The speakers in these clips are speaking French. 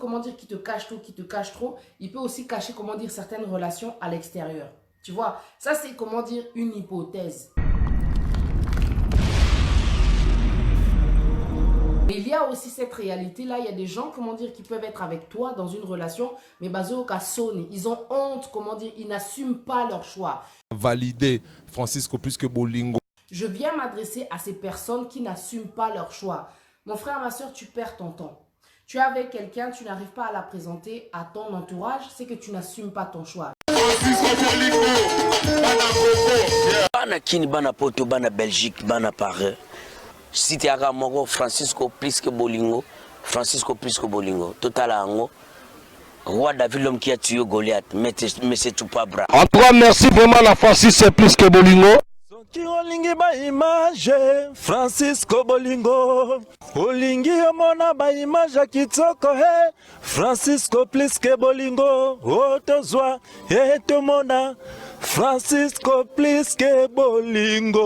comment dire, qui te cache trop, il peut aussi cacher, comment dire, certaines relations à l'extérieur. Tu vois, ça c'est, comment dire, une hypothèse. Mais il y a aussi cette réalité-là, il y a des gens, comment dire, qui peuvent être avec toi dans une relation, mais basé au cas sonné. Ils ont honte, comment dire, ils n'assument pas leur choix. Valider Francisco plus que Bolingo. Je viens m'adresser à ces personnes qui n'assument pas leur choix. Mon frère, ma soeur, tu perds ton temps. Tu es avec quelqu'un, tu n'arrives pas à la présenter à ton entourage, c'est que tu n'assumes pas ton choix. Bana Kini, Bana Poto, Bana Belgique, Bana Paris. Si tu as un Francisco plus que Bolingo, Francisco plus que Bolingo. Total Ango. Roi David, l'homme qui a tué Goliath, mais c'est tout pas bras. En tout cas, merci vraiment la Francis, c'est plus que Bolingo. Soki olingi ba image Francisco Bolingo, olingi omona ba image kitoko he Francisco plus que Bolingo, otozwa etomona Francisco plus que Bolingo.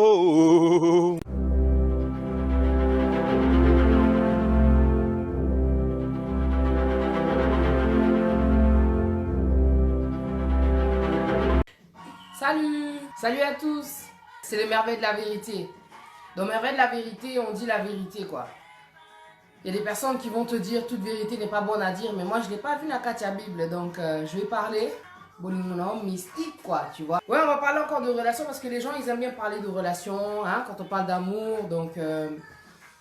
Salut à tous. C'est les merveilles de la vérité. Dans merveilles de la vérité, on dit la vérité quoi. Il y a des personnes qui vont te dire toute vérité n'est pas bonne à dire, mais moi je l'ai pas vu dans la Katia Bible, donc je vais parler Bolingo mystique quoi, tu vois. Ouais, on va parler encore de relations parce que les gens ils aiment bien parler de relations, hein, quand on parle d'amour, donc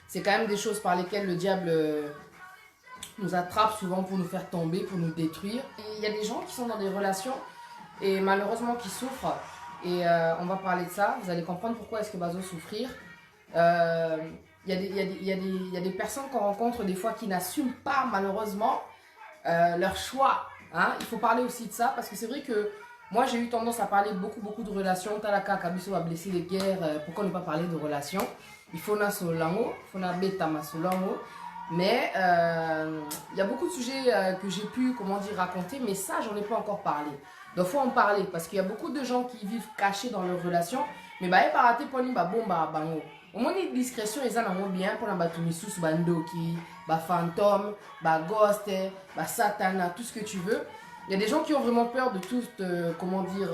c'est quand même des choses par lesquelles le diable nous attrape souvent pour nous faire tomber, pour nous détruire. Et il y a des gens qui sont dans des relations et malheureusement qui souffrent. Et on va parler de ça, vous allez comprendre pourquoi est-ce que Bazo souffrir. Il y a des personnes qu'on rencontre des fois qui n'assument pas malheureusement leur choix. Hein? Il faut parler aussi de ça parce que c'est vrai que moi j'ai eu tendance à parler beaucoup de relations. Talaka Kabiso a blessé les guerres, pourquoi ne pas parler de relations? Il faut na solango, il faut na beta solango. Mais il y a beaucoup de sujets que j'ai pu, comment dire, raconter, mais ça j'en ai pas encore parlé. Donc il faut en parler parce qu'il y a beaucoup de gens qui vivent cachés dans leurs relations. Mais bah, pas rater pour bah bomba bango. Au moins une discrétion ils en ont bien pour la batumisus bandoki, bah fantôme, bah ghost, bah satana, tout ce que tu veux. Il y a des gens qui ont vraiment peur de tout, comment dire,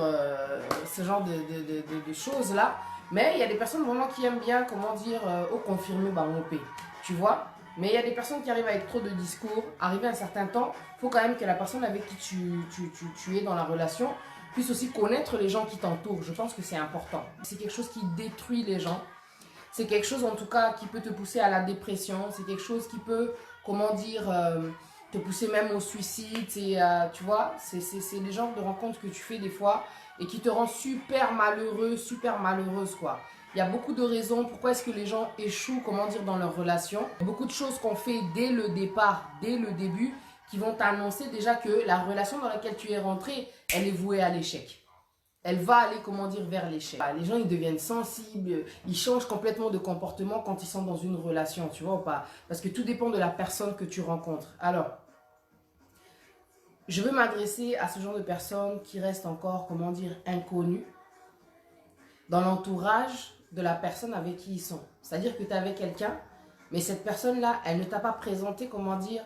ce genre de choses là. Mais il y a des personnes vraiment qui aiment bien, comment dire, au confirmer bah on paie. Tu vois? Mais il y a des personnes qui arrivent avec trop de discours. Arrivé à un certain temps, il faut quand même que la personne avec qui tu es dans la relation puisse aussi connaître les gens qui t'entourent. Je pense que c'est important. C'est quelque chose qui détruit les gens. C'est quelque chose en tout cas qui peut te pousser à la dépression. C'est quelque chose qui peut, comment dire, te pousser même au suicide. Tu vois, c'est les genres de rencontres que tu fais des fois et qui te rend super malheureux, super malheureuse quoi. Il y a beaucoup de raisons pourquoi est-ce que les gens échouent, comment dire, dans leur relation. Il y a beaucoup de choses qu'on fait dès le départ, dès le début, qui vont t'annoncer déjà que la relation dans laquelle tu es rentré, elle est vouée à l'échec. Elle va aller, comment dire, vers l'échec. Les gens, ils deviennent sensibles, ils changent complètement de comportement quand ils sont dans une relation, tu vois ou pas? Parce que tout dépend de la personne que tu rencontres. Alors, je veux m'adresser à ce genre de personnes qui restent encore, comment dire, inconnues dans l'entourage de la personne avec qui ils sont. C'est-à-dire que tu es avec quelqu'un, mais cette personne-là, elle ne t'a pas présenté, comment dire,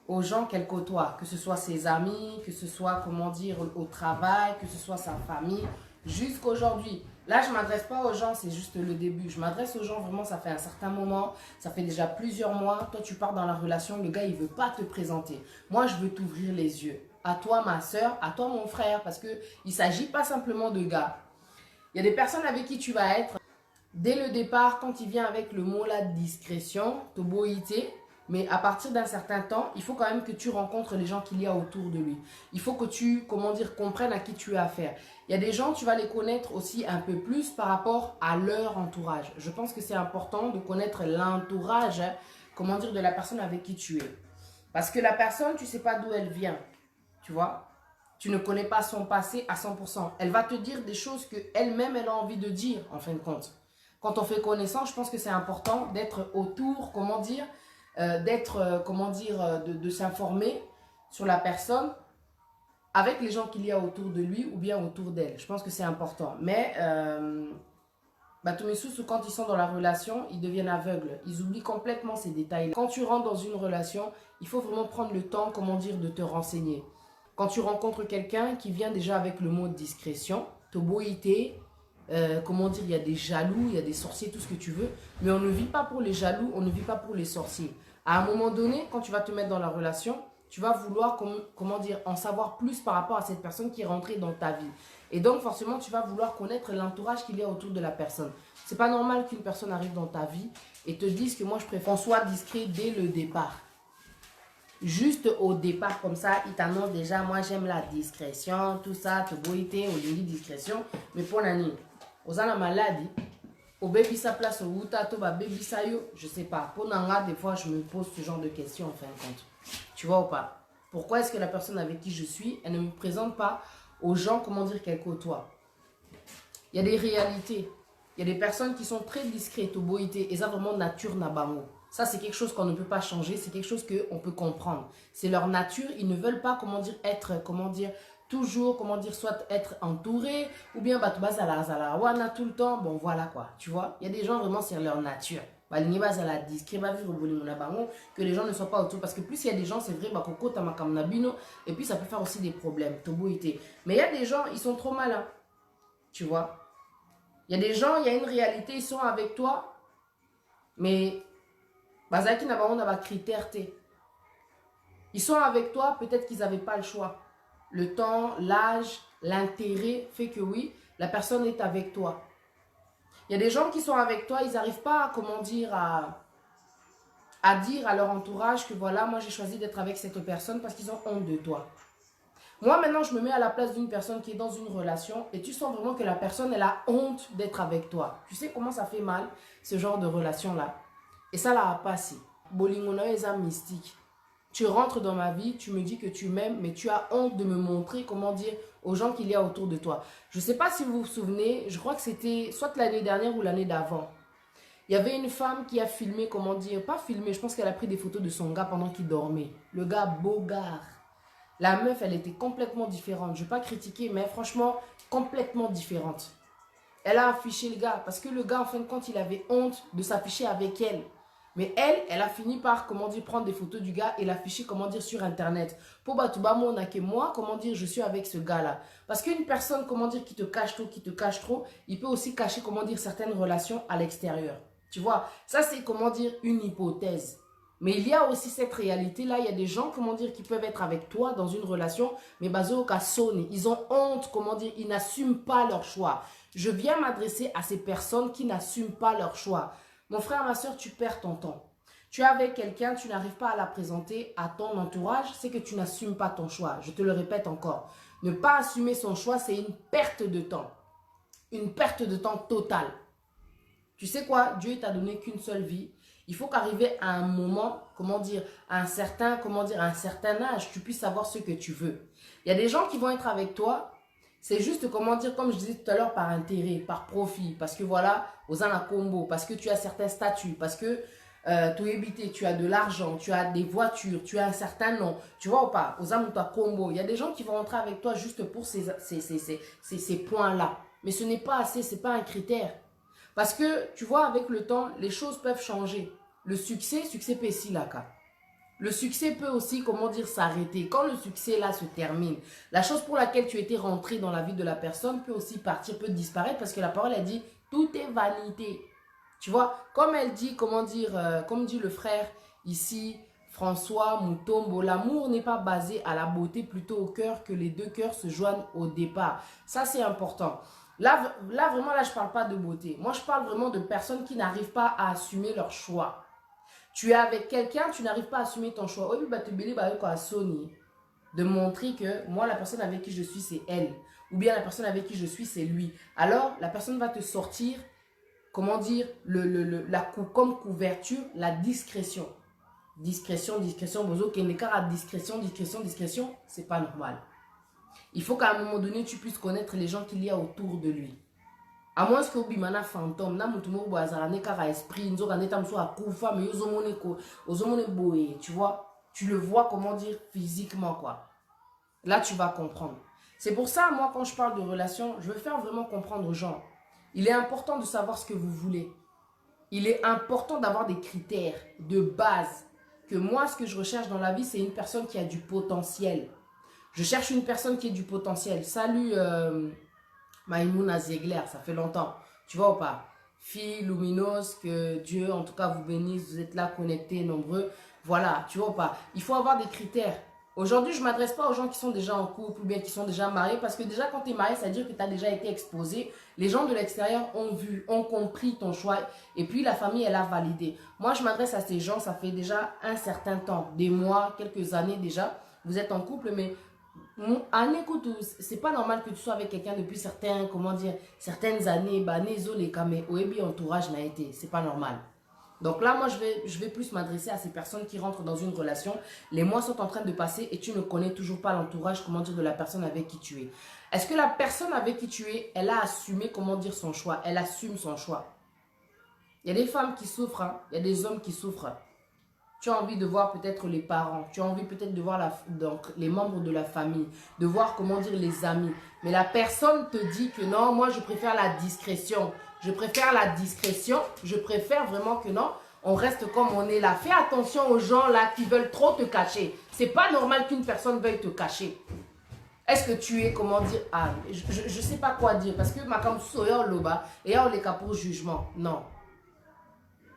aux gens qu'elle côtoie, que ce soit ses amis, que ce soit, comment dire, au travail, que ce soit sa famille, jusqu'aujourd'hui. Là, je ne m'adresse pas aux gens, c'est juste le début. Je m'adresse aux gens, vraiment, ça fait un certain moment, ça fait déjà plusieurs mois. Toi, tu pars dans la relation, le gars, il ne veut pas te présenter. Moi, je veux t'ouvrir les yeux. À toi, ma soeur, à toi, mon frère, parce qu'il ne s'agit pas simplement de gars. Il y a des personnes avec qui tu vas être. Dès le départ, quand il vient avec le mot là, discrétion, toboïté, mais à partir d'un certain temps, il faut quand même que tu rencontres les gens qu'il y a autour de lui. Il faut que tu, comment dire, comprennes à qui tu as affaire. Il y a des gens, tu vas les connaître aussi un peu plus par rapport à leur entourage. Je pense que c'est important de connaître l'entourage, comment dire, de la personne avec qui tu es. Parce que la personne, tu ne sais pas d'où elle vient, tu vois. Tu ne connais pas son passé à 100%. Elle va te dire des choses qu'elle-même, elle a envie de dire, en fin de compte. Quand on fait connaissance, je pense que c'est important d'être autour, comment dire, de s'informer sur la personne avec les gens qu'il y a autour de lui ou bien autour d'elle. Je pense que c'est important. Mais Batoumessous, quand ils sont dans la relation, ils deviennent aveugles. Ils oublient complètement ces détails. Quand tu rentres dans une relation, il faut vraiment prendre le temps, comment dire, de te renseigner. Quand tu rencontres quelqu'un qui vient déjà avec le mot discrétion, toboïté, comment dire, il y a des jaloux, il y a des sorciers, tout ce que tu veux. Mais on ne vit pas pour les jaloux, on ne vit pas pour les sorciers. À un moment donné, quand tu vas te mettre dans la relation, tu vas vouloir, comment dire, en savoir plus par rapport à cette personne qui est rentrée dans ta vie. Et donc, forcément, tu vas vouloir connaître l'entourage qu'il y a autour de la personne. C'est pas normal qu'une personne arrive dans ta vie et te dise que moi, je préfère qu'on soit discret dès le départ. Juste au départ, comme ça, il t'annonce déjà, moi, j'aime la discrétion, tout ça, te boiter, au lieu de discrétion. Mais pour l'année, aux la maladie, au baby sa place, au wutato, ba baby sa yo, je sais pas. Pour Nanga, des fois, je me pose ce genre de questions, en fin de compte. Tu vois ou pas? Pourquoi est-ce que la personne avec qui je suis, elle ne me présente pas aux gens, comment dire, qu'elle côtoie? Il y a des réalités. Il y a des personnes qui sont très discrètes au boïté. Et ça, vraiment, nature n'a pas mot. Ça, c'est quelque chose qu'on ne peut pas changer. C'est quelque chose qu'on peut comprendre. C'est leur nature. Ils ne veulent pas, comment dire, être, comment dire, toujours, comment dire, soit être entouré. Ou bien, wana tout le temps. Bon, voilà quoi. Tu vois, il y a des gens, vraiment, c'est leur nature. Que les gens ne soient pas autour. Parce que plus il y a des gens, c'est vrai, et puis ça peut faire aussi des problèmes. Mais il y a des gens, ils sont trop malins. Tu vois. Il y a des gens, il y a une réalité, ils sont avec toi. Mais ils sont avec toi, peut-être qu'ils n'avaient pas le choix. Le temps, l'âge, l'intérêt fait que oui, la personne est avec toi. Il y a des gens qui sont avec toi, ils n'arrivent pas, comment dire, à dire à leur entourage que voilà, moi j'ai choisi d'être avec cette personne parce qu'ils ont honte de toi. Moi maintenant, je me mets à la place d'une personne qui est dans une relation et tu sens vraiment que la personne, elle a honte d'être avec toi. Tu sais comment ça fait mal, ce genre de relation-là. Et ça l'a passé. Bolingona est un mystique. Tu rentres dans ma vie, tu me dis que tu m'aimes, mais tu as honte de me montrer, comment dire, aux gens qu'il y a autour de toi. Je ne sais pas si vous vous souvenez, je crois que c'était soit l'année dernière ou l'année d'avant. Il y avait une femme qui a filmé, comment dire, pas filmé, je pense qu'elle a pris des photos de son gars pendant qu'il dormait. Le gars bogard. La meuf, elle était complètement différente. Je ne vais pas critiquer, mais franchement, complètement différente. Elle a affiché le gars, parce que le gars, en fin de compte, il avait honte de s'afficher avec elle. Mais elle a fini par, comment dire, prendre des photos du gars et l'afficher, comment dire, sur Internet. Pour Batubamo, on a que moi, comment dire, je suis avec ce gars-là. Parce qu'une personne, comment dire, qui te cache trop, il peut aussi cacher, comment dire, certaines relations à l'extérieur. Tu vois, ça c'est, comment dire, une hypothèse. Mais il y a aussi cette réalité-là, il y a des gens, comment dire, qui peuvent être avec toi dans une relation, mais bazo kasone, ils ont honte, comment dire, ils n'assument pas leur choix. Je viens m'adresser à ces personnes qui n'assument pas leur choix. Mon frère, ma soeur, tu perds ton temps. Tu es avec quelqu'un, tu n'arrives pas à la présenter à ton entourage, c'est que tu n'assumes pas ton choix. Je te le répète encore. Ne pas assumer son choix, c'est une perte de temps. Une perte de temps totale. Tu sais quoi? Dieu t'a donné qu'une seule vie. Il faut qu'arriver à un moment, comment dire, à un certain âge, tu puisses savoir ce que tu veux. Il y a des gens qui vont être avec toi, c'est juste, comment dire, comme je disais tout à l'heure, par intérêt, par profit, parce que voilà, aux combo, parce que tu as certains statuts, parce que tu as de l'argent, tu as des voitures, tu as un certain nom, tu vois ou pas, aux combo. Il y a des gens qui vont rentrer avec toi juste pour ces points-là. Mais ce n'est pas assez, ce n'est pas un critère. Parce que, tu vois, avec le temps, les choses peuvent changer. Le succès peut ici, là, cas. Le succès peut aussi, comment dire, s'arrêter. Quand le succès, là, se termine, la chose pour laquelle tu étais rentré dans la vie de la personne peut aussi partir, peut disparaître, parce que la parole, elle dit, tout est vanité. Tu vois, comme elle dit, comment dire, comme dit le frère ici, François Mutombo, l'amour n'est pas basé à la beauté, plutôt au cœur, que les deux cœurs se joignent au départ. Ça, c'est important. Là, vraiment, là, je ne parle pas de beauté. Moi, je parle vraiment de personnes qui n'arrivent pas à assumer leur choix. Tu es avec quelqu'un, tu n'arrives pas à assumer ton choix. De montrer que moi, la personne avec qui je suis, c'est elle. Ou bien la personne avec qui je suis, c'est lui. Alors, la personne va te sortir, comment dire, comme couverture, la discrétion. Discrétion, bozo, discrétion, c'est pas normal. Il faut qu'à un moment donné, tu puisses connaître les gens qu'il y a autour de lui. À moins que Obimana fantôme, tu vois, tu le vois, comment dire, physiquement, quoi. Là, tu vas comprendre. C'est pour ça, moi, quand je parle de relation, je veux faire vraiment comprendre aux gens. il est important de savoir ce que vous voulez. Il est important d'avoir des critères de base. Que moi, ce que je recherche dans la vie, c'est une personne qui a du potentiel. Je cherche une personne qui a du potentiel. Salut Maïmouna Ziegler, ça fait longtemps. Tu vois ou pas? Fille lumineuse, que Dieu en tout cas vous bénisse, vous êtes là connectés, nombreux. Voilà, tu vois ou pas? Il faut avoir des critères. Aujourd'hui, je ne m'adresse pas aux gens qui sont déjà en couple ou bien qui sont déjà mariés, parce que déjà quand tu es marié, ça veut dire que tu as déjà été exposé. Les gens de l'extérieur ont vu, ont compris ton choix et puis la famille, elle a validé. Moi, je m'adresse à ces gens, ça fait déjà un certain temps, des mois, quelques années déjà. Vous êtes en couple, mais en écoute, c'est pas normal que tu sois avec quelqu'un depuis certaines années, entourage n'a été, c'est pas normal. Donc là, moi, je vais plus m'adresser à ces personnes qui rentrent dans une relation. Les mois sont en train de passer et tu ne connais toujours pas l'entourage, de la personne avec qui tu es. Est-ce que la personne avec qui tu es, elle a assumé, son choix? Elle assume son choix. Il y a des femmes qui souffrent, hein. Il y a des hommes qui souffrent. Tu as envie de voir peut-être les parents, tu as envie peut-être de voir les membres de la famille, de voir les amis. Mais la personne te dit que non, moi je préfère la discrétion. Je préfère la discrétion, je préfère vraiment que non, on reste comme on est là. Fais attention aux gens là qui veulent trop te cacher. C'est pas normal qu'une personne veuille te cacher. Est-ce que tu es, je sais pas quoi dire, parce que ma comme soya loba et on les cas pour jugement. Non.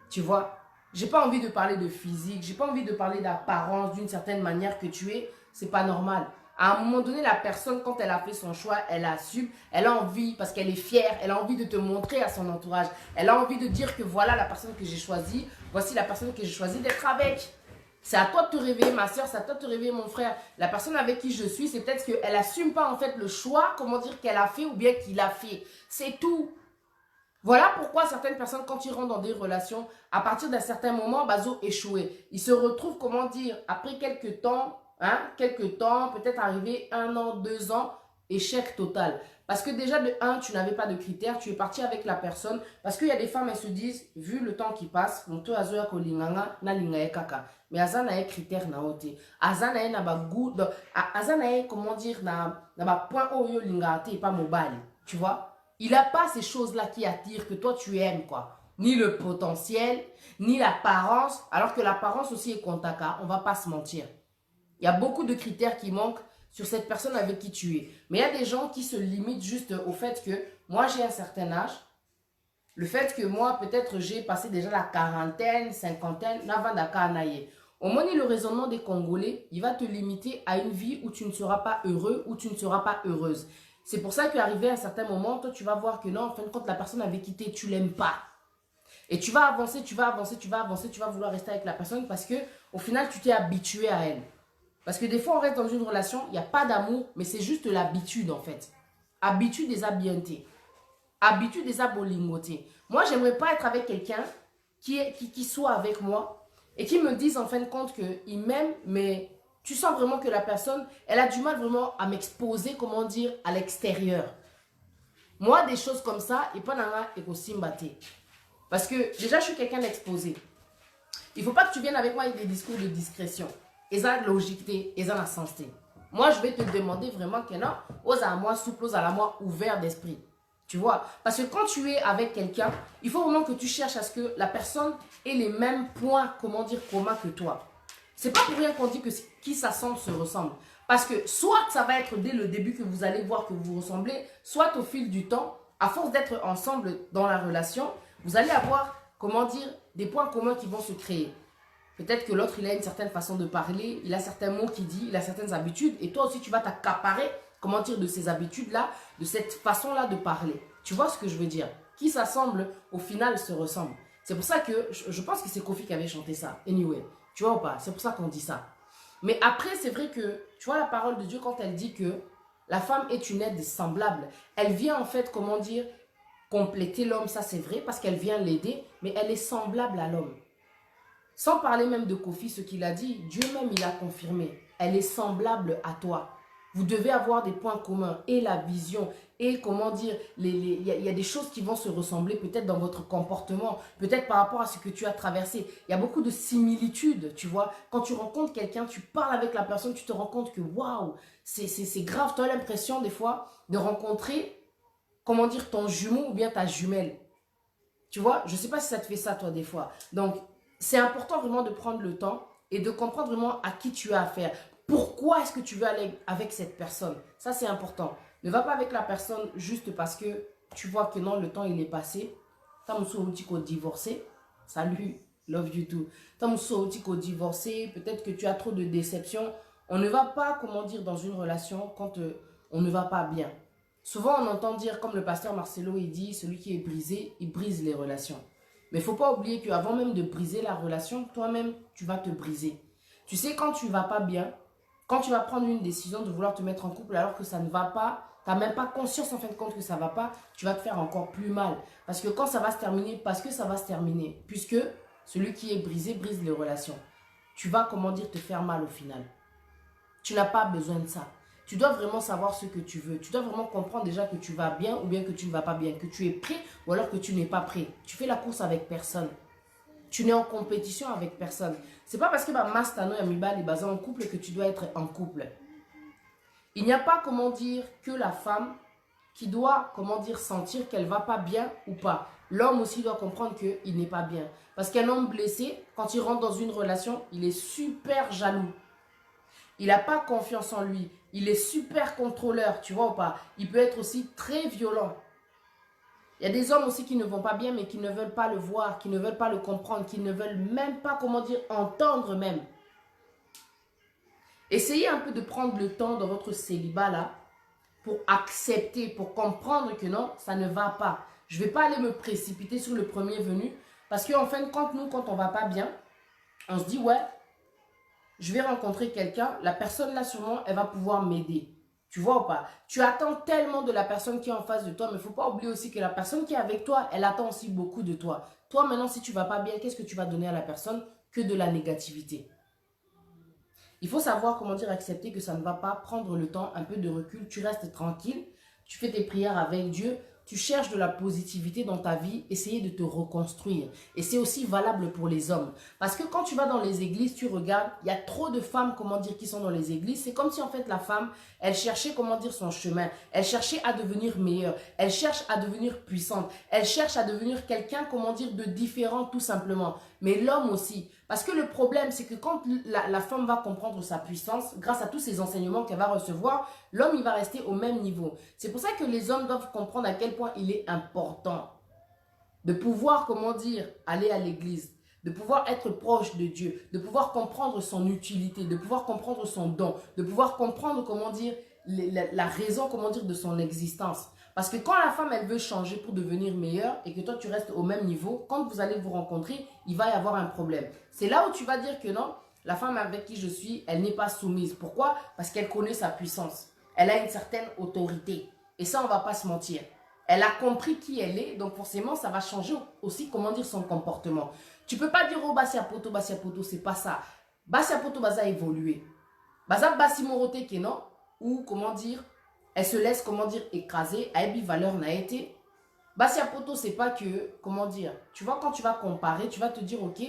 Tu vois? J'ai pas envie de parler de physique, j'ai pas envie de parler d'apparence d'une certaine manière que tu es, c'est pas normal. À un moment donné, la personne, quand elle a fait son choix, elle assume, elle a envie, parce qu'elle est fière, elle a envie de te montrer à son entourage. Elle a envie de dire que voilà la personne que j'ai choisie, voici la personne que j'ai choisi d'être avec. C'est à toi de te réveiller, ma soeur, c'est à toi de te réveiller, mon frère. La personne avec qui je suis, c'est peut-être qu'elle assume pas en fait le choix, qu'elle a fait ou bien qu'il a fait. C'est tout. Voilà pourquoi certaines personnes, quand ils rentrent dans des relations, à partir d'un certain moment, bazo échoué. Ils se retrouvent, après quelques temps, peut-être arrivé 1 an, 2 ans, échec total. Parce que déjà, de 1, tu n'avais pas de critères, tu es parti avec la personne. Parce qu'il y a des femmes, elles se disent, vu le temps qui passe, monto azoya kolinganga, na lingaye kaka. Mais azana a critères na ote. Azana a na goût, azana a, na point oyo lingate et pas mobile. Tu vois? Il n'a pas ces choses-là qui attirent, que toi tu aimes, quoi. Ni le potentiel, ni l'apparence. Alors que l'apparence aussi est contaka, on ne va pas se mentir. Il y a beaucoup de critères qui manquent sur cette personne avec qui tu es. Mais il y a des gens qui se limitent juste au fait que moi j'ai un certain âge. Le fait que moi peut-être j'ai passé déjà la quarantaine, cinquantaine, n'avant d'akanaye. Au moins, le raisonnement des Congolais, il va te limiter à une vie où tu ne seras pas heureux, où tu ne seras pas heureuse. C'est pour ça qu'arrivé à un certain moment, toi, tu vas voir que non, en fin de compte, la personne avec qui tu es, tu l'aimes pas. Et tu vas avancer, tu vas vouloir rester avec la personne parce que au final, tu t'es habitué à elle. Parce que des fois, on reste dans une relation, il n'y a pas d'amour, mais c'est juste l'habitude, en fait. Habitude des habientés. Habitude des abolingotés. Moi, j'aimerais pas être avec quelqu'un qui soit avec moi et qui me dise en fin de compte qu'il m'aime, mais tu sens vraiment que la personne, elle a du mal vraiment à m'exposer, à l'extérieur. Moi, des choses comme ça, et pas aussi mbaté. Parce que déjà, je suis quelqu'un d'exposé. Il ne faut pas que tu viennes avec moi avec des discours de discrétion. Et ça, logique, et ça, la sensé. Moi, je vais te demander vraiment que non, ose à moi souple, ose à moi ouvert d'esprit. Tu vois? Parce que quand tu es avec quelqu'un, il faut vraiment que tu cherches à ce que la personne ait les mêmes points, communs que toi. C'est pas pour rien qu'on dit que qui s'assemble se ressemble. Parce que soit ça va être dès le début que vous allez voir que vous ressemblez, soit au fil du temps, à force d'être ensemble dans la relation, vous allez avoir, des points communs qui vont se créer. Peut-être que l'autre, il a une certaine façon de parler, il a certains mots qu'il dit, il a certaines habitudes, et toi aussi, tu vas t'accaparer, de ces habitudes-là, de cette façon-là de parler. Tu vois ce que je veux dire? Qui s'assemble, au final, se ressemble. C'est pour ça que, je pense que c'est Kofi qui avait chanté ça. Anyway. Tu vois ou pas? C'est pour ça qu'on dit ça. Mais après, c'est vrai que, tu vois la parole de Dieu quand elle dit que la femme est une aide semblable. Elle vient en fait, compléter l'homme, ça c'est vrai, parce qu'elle vient l'aider, mais elle est semblable à l'homme. Sans parler même de Kofi, ce qu'il a dit, Dieu même il a confirmé. Elle est semblable à toi. Vous devez avoir des points communs et la vision et il y a des choses qui vont se ressembler peut-être dans votre comportement, peut-être par rapport à ce que tu as traversé. Il y a beaucoup de similitudes, tu vois. Quand tu rencontres quelqu'un, tu parles avec la personne, tu te rends compte que waouh, c'est grave. Tu as l'impression des fois de rencontrer comment dire, ton jumeau ou bien ta jumelle. Tu vois, je ne sais pas si ça te fait ça toi des fois. Donc, c'est important vraiment de prendre le temps et de comprendre vraiment à qui tu as affaire. Pourquoi est-ce que tu veux aller avec cette personne? Ça, c'est important. Ne va pas avec la personne juste parce que tu vois que non, le temps, il est passé. T'as divorcé. Salut, love you too. T'as divorcé. Peut-être que tu as trop de déceptions. On ne va pas, comment dire, dans une relation quand on ne va pas bien. Souvent, on entend dire, comme le pasteur Marcelo, il dit, celui qui est brisé, il brise les relations. Mais il ne faut pas oublier qu'avant même de briser la relation, toi-même, tu vas te briser. Tu sais, quand tu ne vas pas bien, quand tu vas prendre une décision de vouloir te mettre en couple alors que ça ne va pas, tu n'as même pas conscience en fin de compte que ça ne va pas, tu vas te faire encore plus mal. Parce que quand ça va se terminer, parce que ça va se terminer, puisque celui qui est brisé brise les relations. Tu vas, comment dire, te faire mal au final. Tu n'as pas besoin de ça. Tu dois vraiment savoir ce que tu veux. Tu dois vraiment comprendre déjà que tu vas bien ou bien que tu ne vas pas bien. Que tu es prêt ou alors que tu n'es pas prêt. Tu fais la course avec personne. Tu n'es en compétition avec personne. C'est pas parce que Mastano et Amiba est basé en couple que tu dois être en couple. Il n'y a pas, comment dire, que la femme qui doit, comment dire, sentir qu'elle va pas bien ou pas. L'homme aussi doit comprendre qu'il n'est pas bien. Parce qu'un homme blessé, quand il rentre dans une relation, il est super jaloux. Il n'a pas confiance en lui. Il est super contrôleur, tu vois ou pas? Il peut être aussi très violent. Il y a des hommes aussi qui ne vont pas bien, mais qui ne veulent pas le voir, qui ne veulent pas le comprendre, qui ne veulent même pas, comment dire, entendre même. Essayez un peu de prendre le temps dans votre célibat là, pour accepter, pour comprendre que non, ça ne va pas. Je ne vais pas aller me précipiter sur le premier venu, parce qu'en fin de compte, nous, quand on ne va pas bien, on se dit, ouais, je vais rencontrer quelqu'un, la personne là sûrement, elle va pouvoir m'aider. Tu vois ou pas? Tu attends tellement de la personne qui est en face de toi, mais il ne faut pas oublier aussi que la personne qui est avec toi, elle attend aussi beaucoup de toi. Toi maintenant, si tu ne vas pas bien, qu'est-ce que tu vas donner à la personne? Que de la négativité. Il faut savoir, comment dire, accepter que ça ne va pas, prendre le temps, un peu de recul, tu restes tranquille, tu fais tes prières avec Dieu, tu cherches de la positivité dans ta vie, essayer de te reconstruire. Et c'est aussi valable pour les hommes. Parce que quand tu vas dans les églises, tu regardes, il y a trop de femmes, comment dire, qui sont dans les églises. C'est comme si en fait la femme, elle cherchait, comment dire, son chemin. Elle cherchait à devenir meilleure. Elle cherche à devenir puissante. Elle cherche à devenir quelqu'un, comment dire, de différent tout simplement. Mais l'homme aussi. Parce que le problème, c'est que quand la femme va comprendre sa puissance, grâce à tous ces enseignements qu'elle va recevoir, l'homme, il va rester au même niveau. C'est pour ça que les hommes doivent comprendre à quel point il est important de pouvoir, comment dire, aller à l'église, de pouvoir être proche de Dieu, de pouvoir comprendre son utilité, de pouvoir comprendre son don, de pouvoir comprendre, comment dire, la raison, comment dire, de son existence. Parce que quand la femme, elle veut changer pour devenir meilleure et que toi, tu restes au même niveau, quand vous allez vous rencontrer, il va y avoir un problème. C'est là où tu vas dire que non, la femme avec qui je suis, elle n'est pas soumise. Pourquoi? Parce qu'elle connaît sa puissance. Elle a une certaine autorité. Et ça, on ne va pas se mentir. Elle a compris qui elle est, donc forcément, ça va changer aussi, comment dire, son comportement. Tu ne peux pas dire, oh, Bassia Poto, c'est pas ça. Bassia Poto, Basa évoluer. Basa Bassi Morote, que non, ou comment dire, elle se laisse, comment dire, écraser, à Ebi valeur n'a été. Bassia Poto, c'est pas que, comment dire, tu vois, quand tu vas comparer, tu vas te dire, ok,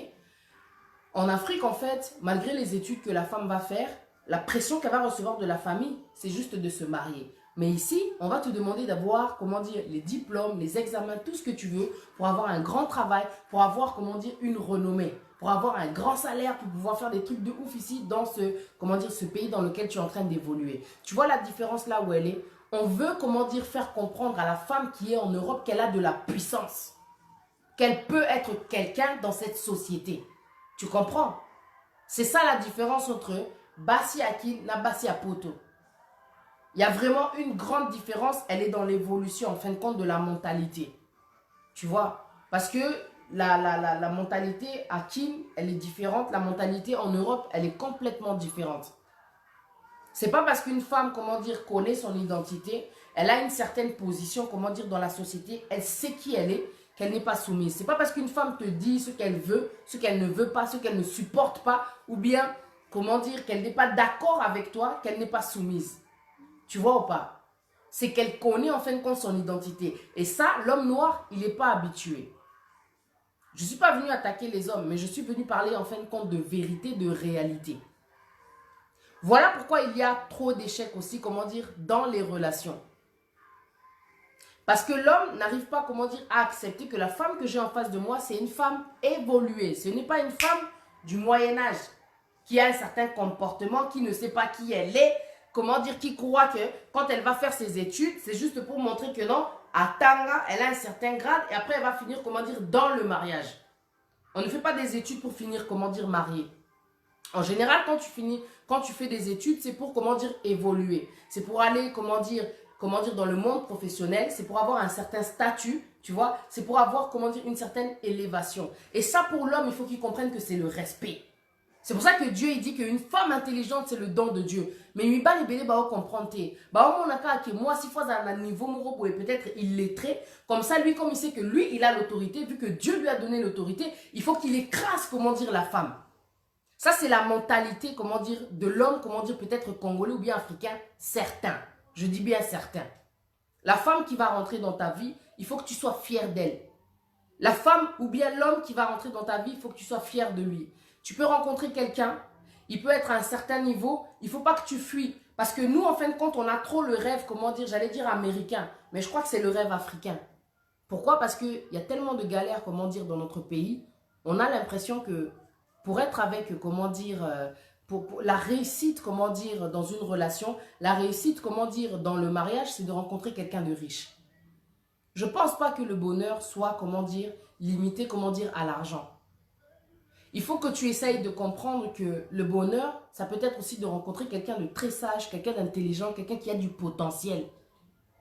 en Afrique, en fait, malgré les études que la femme va faire, la pression qu'elle va recevoir de la famille, c'est juste de se marier. Mais ici, on va te demander d'avoir, comment dire, les diplômes, les examens, tout ce que tu veux pour avoir un grand travail, pour avoir, comment dire, une renommée, pour avoir un grand salaire, pour pouvoir faire des trucs de ouf ici dans ce, comment dire, ce pays dans lequel tu es en train d'évoluer. Tu vois la différence là où elle est? On veut, comment dire, faire comprendre à la femme qui est en Europe qu'elle a de la puissance, qu'elle peut être quelqu'un dans cette société. Tu comprends? C'est ça la différence entre Bassi Akin et Bassi Poto. Il y a vraiment une grande différence, elle est dans l'évolution, en fin de compte, de la mentalité. Tu vois? Parce que la mentalité à Kim, elle est différente. La mentalité en Europe, elle est complètement différente. C'est pas parce qu'une femme, comment dire, connaît son identité, elle a une certaine position, comment dire, dans la société, elle sait qui elle est, qu'elle n'est pas soumise. C'est pas parce qu'une femme te dit ce qu'elle veut, ce qu'elle ne veut pas, ce qu'elle ne supporte pas, ou bien, comment dire, qu'elle n'est pas d'accord avec toi, qu'elle n'est pas soumise. Tu vois ou pas? C'est qu'elle connaît en fin de compte son identité. Et ça, l'homme noir, il n'est pas habitué. Je ne suis pas venu attaquer les hommes, mais je suis venu parler en fin de compte de vérité, de réalité. Voilà pourquoi il y a trop d'échecs aussi, comment dire, dans les relations. Parce que l'homme n'arrive pas, comment dire, à accepter que la femme que j'ai en face de moi, c'est une femme évoluée. Ce n'est pas une femme du Moyen-Âge qui a un certain comportement, qui ne sait pas qui elle est, comment dire, qui croit que quand elle va faire ses études, c'est juste pour montrer que non, à Tanga, elle a un certain grade et après elle va finir, comment dire, dans le mariage. On ne fait pas des études pour finir, comment dire, mariée. En général, quand tu fais des études, c'est pour, comment dire, évoluer. C'est pour aller, comment dire, dans le monde professionnel. C'est pour avoir un certain statut, tu vois. C'est pour avoir, comment dire, une certaine élévation. Et ça, pour l'homme, il faut qu'il comprenne que c'est le respect. C'est pour ça que Dieu, il dit qu'une femme intelligente, c'est le don de Dieu. Mais il va libérer, bah, comprendre. Bah, on a que moi, si fois à un niveau, peut-être il lettré. Comme ça, lui, comme il sait que lui, il a l'autorité, vu que Dieu lui a donné l'autorité, il faut qu'il écrase, comment dire, la femme. Ça, c'est la mentalité, comment dire, de l'homme, comment dire, peut-être congolais ou bien africain, certain. Je dis bien certain. La femme qui va rentrer dans ta vie, il faut que tu sois fier d'elle. La femme ou bien l'homme qui va rentrer dans ta vie, il faut que tu sois fier de lui. Tu peux rencontrer quelqu'un, il peut être à un certain niveau, il ne faut pas que tu fuis. Parce que nous, en fin de compte, on a trop le rêve, comment dire, j'allais dire américain, mais je crois que c'est le rêve africain. Pourquoi? Parce qu'il y a tellement de galères, comment dire, dans notre pays, on a l'impression que pour être avec, comment dire, pour la réussite, comment dire, dans une relation, la réussite, comment dire, dans le mariage, c'est de rencontrer quelqu'un de riche. Je ne pense pas que le bonheur soit, comment dire, limité, comment dire, à l'argent. Il faut que tu essayes de comprendre que le bonheur, ça peut être aussi de rencontrer quelqu'un de très sage, quelqu'un d'intelligent, quelqu'un qui a du potentiel.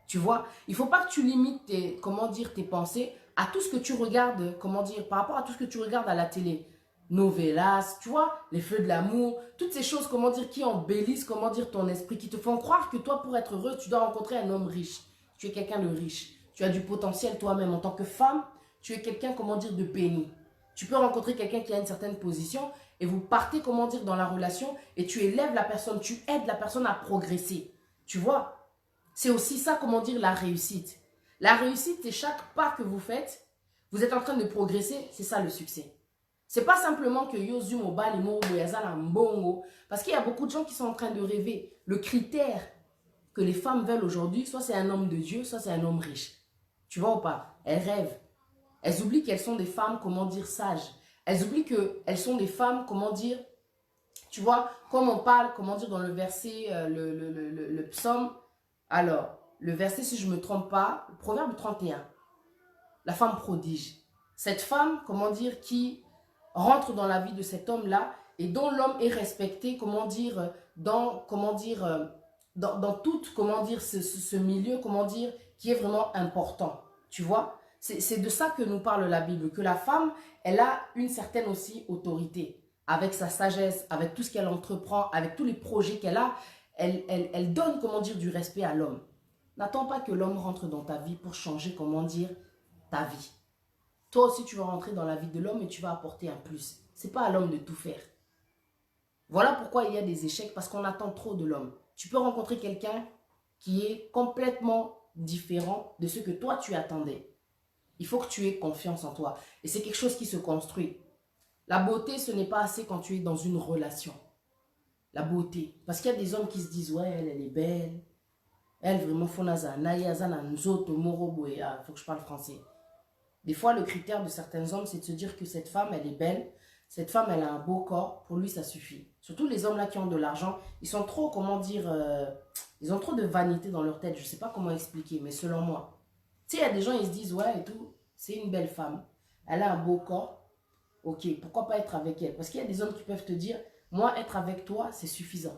Tu vois, il ne faut pas que tu limites tes, comment dire, tes pensées à tout ce que tu regardes, comment dire, par rapport à tout ce que tu regardes à la télé. Novelas, tu vois, les feux de l'amour, toutes ces choses, comment dire, qui embellissent, comment dire, ton esprit, qui te font croire que toi, pour être heureux, tu dois rencontrer un homme riche. Tu es quelqu'un de riche. Tu as du potentiel toi-même en tant que femme. Tu es quelqu'un, comment dire, de béni. Tu peux rencontrer quelqu'un qui a une certaine position et vous partez, comment dire, dans la relation et tu élèves la personne, tu aides la personne à progresser. Tu vois, c'est aussi ça, comment dire, la réussite. La réussite, c'est chaque pas que vous faites, vous êtes en train de progresser, c'est ça le succès. C'est pas simplement que Yozu Mobali Moboyazala Mbongo, parce qu'il y a beaucoup de gens qui sont en train de rêver. Le critère que les femmes veulent aujourd'hui, soit c'est un homme de Dieu, soit c'est un homme riche. Tu vois ou pas? Elles rêvent. Elles oublient qu'elles sont des femmes, comment dire, sages. Elles oublient qu'elles sont des femmes, comment dire, tu vois, comme on parle, comment dire, dans le verset, le psaume. Alors, le verset, si je ne me trompe pas, le proverbe 31, la femme prodige. Cette femme, comment dire, qui rentre dans la vie de cet homme-là et dont l'homme est respecté, comment dire, dans tout, comment dire, ce milieu, comment dire, qui est vraiment important. Tu vois? C'est de ça que nous parle la Bible, que la femme, elle a une certaine aussi autorité. Avec sa sagesse, avec tout ce qu'elle entreprend, avec tous les projets qu'elle a, elle donne, comment dire, du respect à l'homme. N'attends pas que l'homme rentre dans ta vie pour changer, comment dire, ta vie. Toi aussi, tu vas rentrer dans la vie de l'homme et tu vas apporter un plus. Ce n'est pas à l'homme de tout faire. Voilà pourquoi il y a des échecs, parce qu'on attend trop de l'homme. Tu peux rencontrer quelqu'un qui est complètement différent de ce que toi, tu attendais. Il faut que tu aies confiance en toi. Et c'est quelque chose qui se construit. La beauté, ce n'est pas assez quand tu es dans une relation. La beauté. Parce qu'il y a des hommes qui se disent, ouais, elle est belle. Elle, vraiment, faut que je parle français. Des fois, le critère de certains hommes, c'est de se dire que cette femme, elle est belle. Cette femme, elle a un beau corps. Pour lui, ça suffit. Surtout les hommes là qui ont de l'argent. Ils sont trop, comment dire, ils ont trop de vanité dans leur tête. Je ne sais pas comment expliquer, mais selon moi. Tu sais, il y a des gens, ils se disent, ouais, et tout, c'est une belle femme. Elle a un beau corps. Ok, pourquoi pas être avec elle? Parce qu'il y a des hommes qui peuvent te dire, moi, être avec toi, c'est suffisant.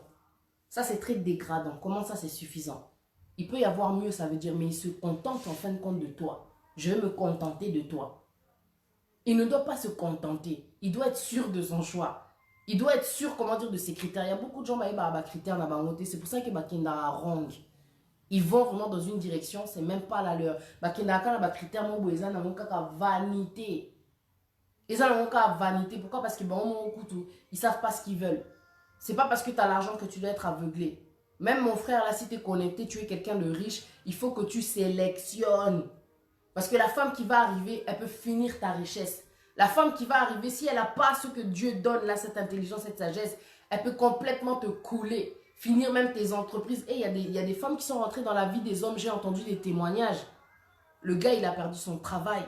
Ça, c'est très dégradant. Comment ça, c'est suffisant? Il peut y avoir mieux, ça veut dire, mais il se contente en fin de compte de toi. Je vais me contenter de toi. Il ne doit pas se contenter. Il doit être sûr de son choix. Il doit être sûr, comment dire, de ses critères. Il y a beaucoup de gens qui ont des critères dans la montée. C'est pour ça que Bakenda rong. Ils vont vraiment dans une direction, c'est même pas la leur. Bakenda a des critères, ils ont vanité. Ils ont vanité. Pourquoi? Parce que ils savent pas ce qu'ils veulent. C'est pas parce que tu as l'argent que tu dois être aveuglé. Même mon frère, là, si tu es connecté, tu es quelqu'un de riche, il faut que tu sélectionnes. Parce que la femme qui va arriver, elle peut finir ta richesse. La femme qui va arriver, si elle n'a pas ce que Dieu donne, là, cette intelligence, cette sagesse, elle peut complètement te couler. Finir même tes entreprises. Et il y a des femmes qui sont rentrées dans la vie des hommes. J'ai entendu des témoignages. le gars, il a perdu son travail.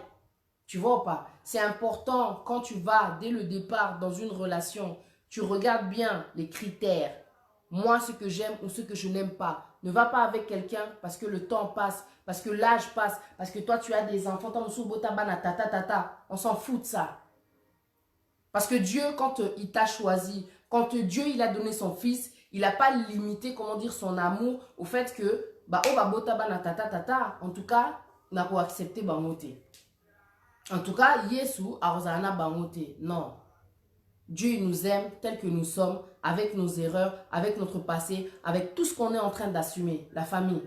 Tu vois ou pas? C'est important quand tu vas, dès le départ, dans une relation, tu regardes bien les critères. Moi, ce que j'aime ou ce que je n'aime pas. Ne va pas avec quelqu'un parce que le temps passe, parce que l'âge passe, parce que toi, tu as des enfants. On s'en fout de ça. Parce que Dieu, quand il t'a choisi, quand Dieu, il a donné son fils, il n'a pas limité, comment dire, son amour au fait que, en tout cas, on a accepté bangote. En tout cas, Yesu arosana bangote. Non. Dieu il nous aime tel que nous sommes, avec nos erreurs, avec notre passé, avec tout ce qu'on est en train d'assumer, la famille.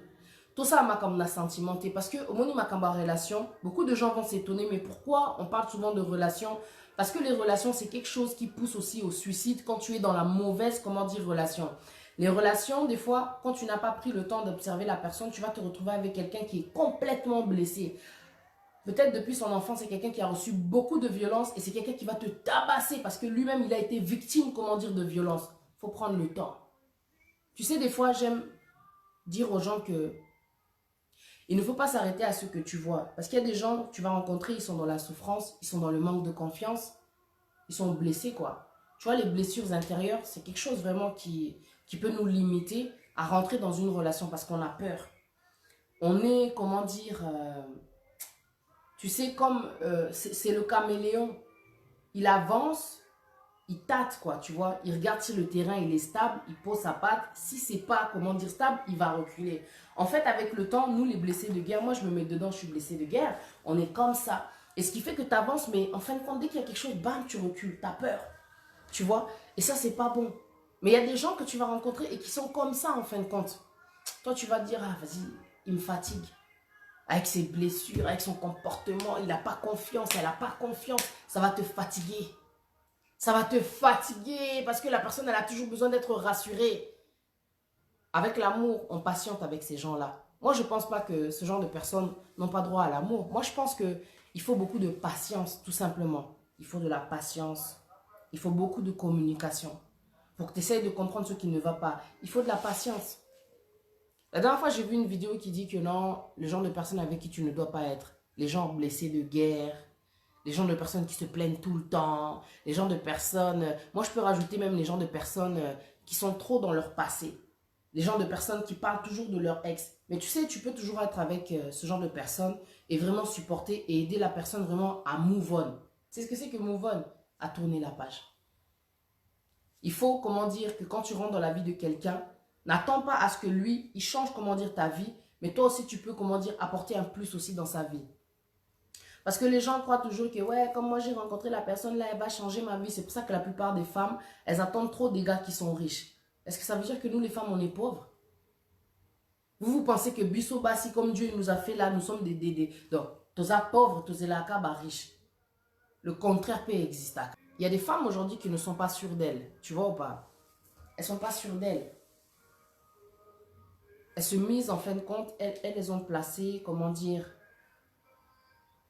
Tout ça m'a comme sentimenté parce que au moment où ma relation, beaucoup de gens vont s'étonner, mais pourquoi on parle souvent de relations? Parce que les relations, c'est quelque chose qui pousse aussi au suicide quand tu es dans la mauvaise, comment dire, relation. Les relations, des fois, quand tu n'as pas pris le temps d'observer la personne, tu vas te retrouver avec quelqu'un qui est complètement blessé. Peut-être depuis son enfance, c'est quelqu'un qui a reçu beaucoup de violence et c'est quelqu'un qui va te tabasser parce que lui-même, il a été victime, comment dire, de violence. Il faut prendre le temps. Tu sais, des fois, j'aime dire aux gens que il ne faut pas s'arrêter à ce que tu vois. Parce qu'il y a des gens que tu vas rencontrer, ils sont dans la souffrance, ils sont dans le manque de confiance, ils sont blessés, quoi. Tu vois, les blessures intérieures, c'est quelque chose vraiment qui peut nous limiter à rentrer dans une relation parce qu'on a peur. On est, comment dire... tu sais, comme c'est le caméléon, il avance, il tâte, quoi, tu vois. Il regarde si le terrain, il est stable, il pose sa patte. Si c'est pas, comment dire, stable, il va reculer. En fait, avec le temps, nous, les blessés de guerre, moi, je me mets dedans, je suis blessé de guerre, on est comme ça. Et ce qui fait que tu avances, mais en fin de compte, dès qu'il y a quelque chose, bam, tu recules, tu as peur, tu vois. Et ça, c'est pas bon. Mais il y a des gens que tu vas rencontrer et qui sont comme ça, en fin de compte. Toi, tu vas te dire, ah, vas-y, il me fatigue. Avec ses blessures, avec son comportement, il n'a pas confiance, elle n'a pas confiance, ça va te fatiguer. Ça va te fatiguer parce que la personne, elle a toujours besoin d'être rassurée. Avec l'amour, on patiente avec ces gens-là. Moi, je ne pense pas que ce genre de personnes n'ont pas droit à l'amour. Moi, je pense qu'il faut beaucoup de patience, tout simplement. Il faut de la patience. Il faut beaucoup de communication. Pour que tu essayes de comprendre ce qui ne va pas. Il faut de la patience. La dernière fois, j'ai vu une vidéo qui dit que non, le genre de personnes avec qui tu ne dois pas être. Les gens blessés de guerre, les gens de personnes qui se plaignent tout le temps, les gens de personnes... Moi, je peux rajouter même les gens de personnes qui sont trop dans leur passé. Les gens de personnes qui parlent toujours de leur ex. Mais tu sais, tu peux toujours être avec ce genre de personnes et vraiment supporter et aider la personne vraiment à move on. C'est ce que c'est que move on? À tourner la page. Il faut, comment dire, que quand tu rentres dans la vie de quelqu'un, n'attends pas à ce que lui, il change, comment dire, ta vie. Mais toi aussi, tu peux, comment dire, apporter un plus aussi dans sa vie. Parce que les gens croient toujours que, ouais, comme moi j'ai rencontré la personne là, elle va changer ma vie. C'est pour ça que la plupart des femmes, elles attendent trop des gars qui sont riches. Est-ce que ça veut dire que nous, les femmes, on est pauvres? Vous pensez que Bisso Bassi, comme Dieu nous a fait là, nous sommes donc, tous les pauvres, tous les riches. Le contraire peut exister. Il y a des femmes aujourd'hui qui ne sont pas sûres d'elles. Tu vois ou pas? Elles ne sont pas sûres d'elles. Elles se misent en fin de compte, elles ont placé, comment dire,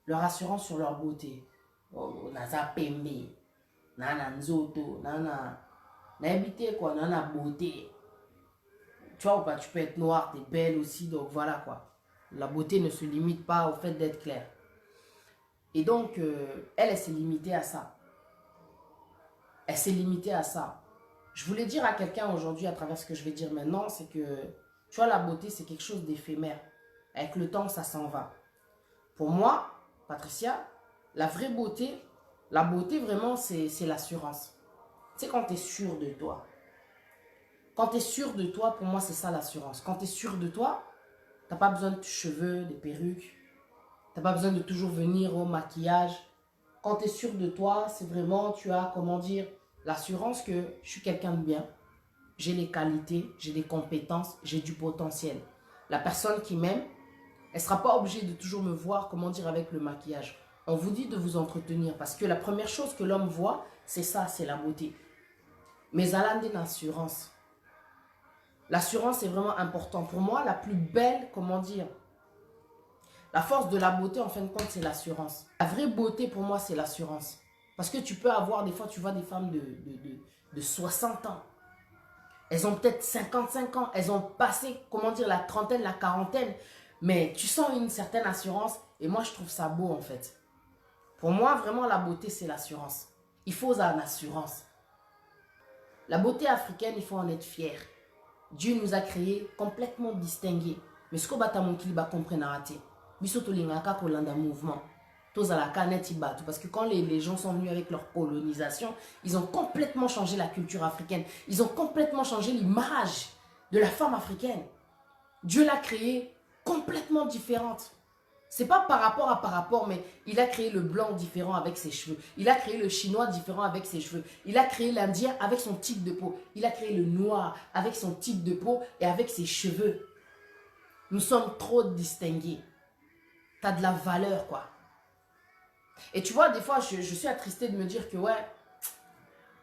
leur assurance sur leur beauté. Oh, naza pembe, nana nzoto, nana habité quoi, nana beauté. Tu vois ou pas, tu peux être noire, t'es belle aussi, donc voilà quoi. La beauté ne se limite pas au fait d'être claire. Et donc, elle s'est limitée à ça. Elle s'est limitée à ça. Je voulais dire à quelqu'un aujourd'hui, à travers ce que je vais dire maintenant, c'est que, tu vois, la beauté, c'est quelque chose d'éphémère. Avec le temps, ça s'en va. Pour moi, Patricia, la vraie beauté, la beauté vraiment, c'est l'assurance. Tu sais, quand tu es sûr de toi. Quand tu es sûr de toi, pour moi, c'est ça l'assurance. Quand tu es sûr de toi, tu n'as pas besoin de cheveux, de perruques. Tu n'as pas besoin de toujours venir au maquillage. Quand tu es sûr de toi, c'est vraiment, tu as, comment dire, l'assurance que je suis quelqu'un de bien. J'ai les qualités, j'ai des compétences, j'ai du potentiel. La personne qui m'aime, elle ne sera pas obligée de toujours me voir, comment dire, avec le maquillage. On vous dit de vous entretenir parce que la première chose que l'homme voit, c'est ça, c'est la beauté. Mais elle a une assurance. L'assurance est vraiment important. Pour moi, la plus belle, comment dire, la force de la beauté, en fin de compte, c'est l'assurance. La vraie beauté, pour moi, c'est l'assurance. Parce que tu peux avoir, des fois, tu vois des femmes de 60 ans. Elles ont peut-être 55 ans. Elles ont passé, comment dire, la trentaine, la quarantaine. Mais tu sens une certaine assurance et moi, je trouve ça beau en fait. Pour moi, vraiment, la beauté, c'est l'assurance. Il faut une assurance. La beauté africaine, il faut en être fier. Dieu nous a créés complètement distingués. Mais ce que batamonkili va comprendre à rater. Bisoto lingaka kolanda mouvement. Parce que quand les gens sont venus avec leur colonisation, ils ont complètement changé la culture africaine. Ils ont complètement changé l'image de la femme africaine. Dieu l'a créée complètement différente. C'est pas par rapport, mais il a créé le blanc différent avec ses cheveux. Il a créé le chinois différent avec ses cheveux. Il a créé l'indien avec son type de peau. Il a créé le noir avec son type de peau et avec ses cheveux. Nous sommes trop distingués. T'as de la valeur, quoi. Et tu vois, des fois, je suis attristée de me dire que, ouais,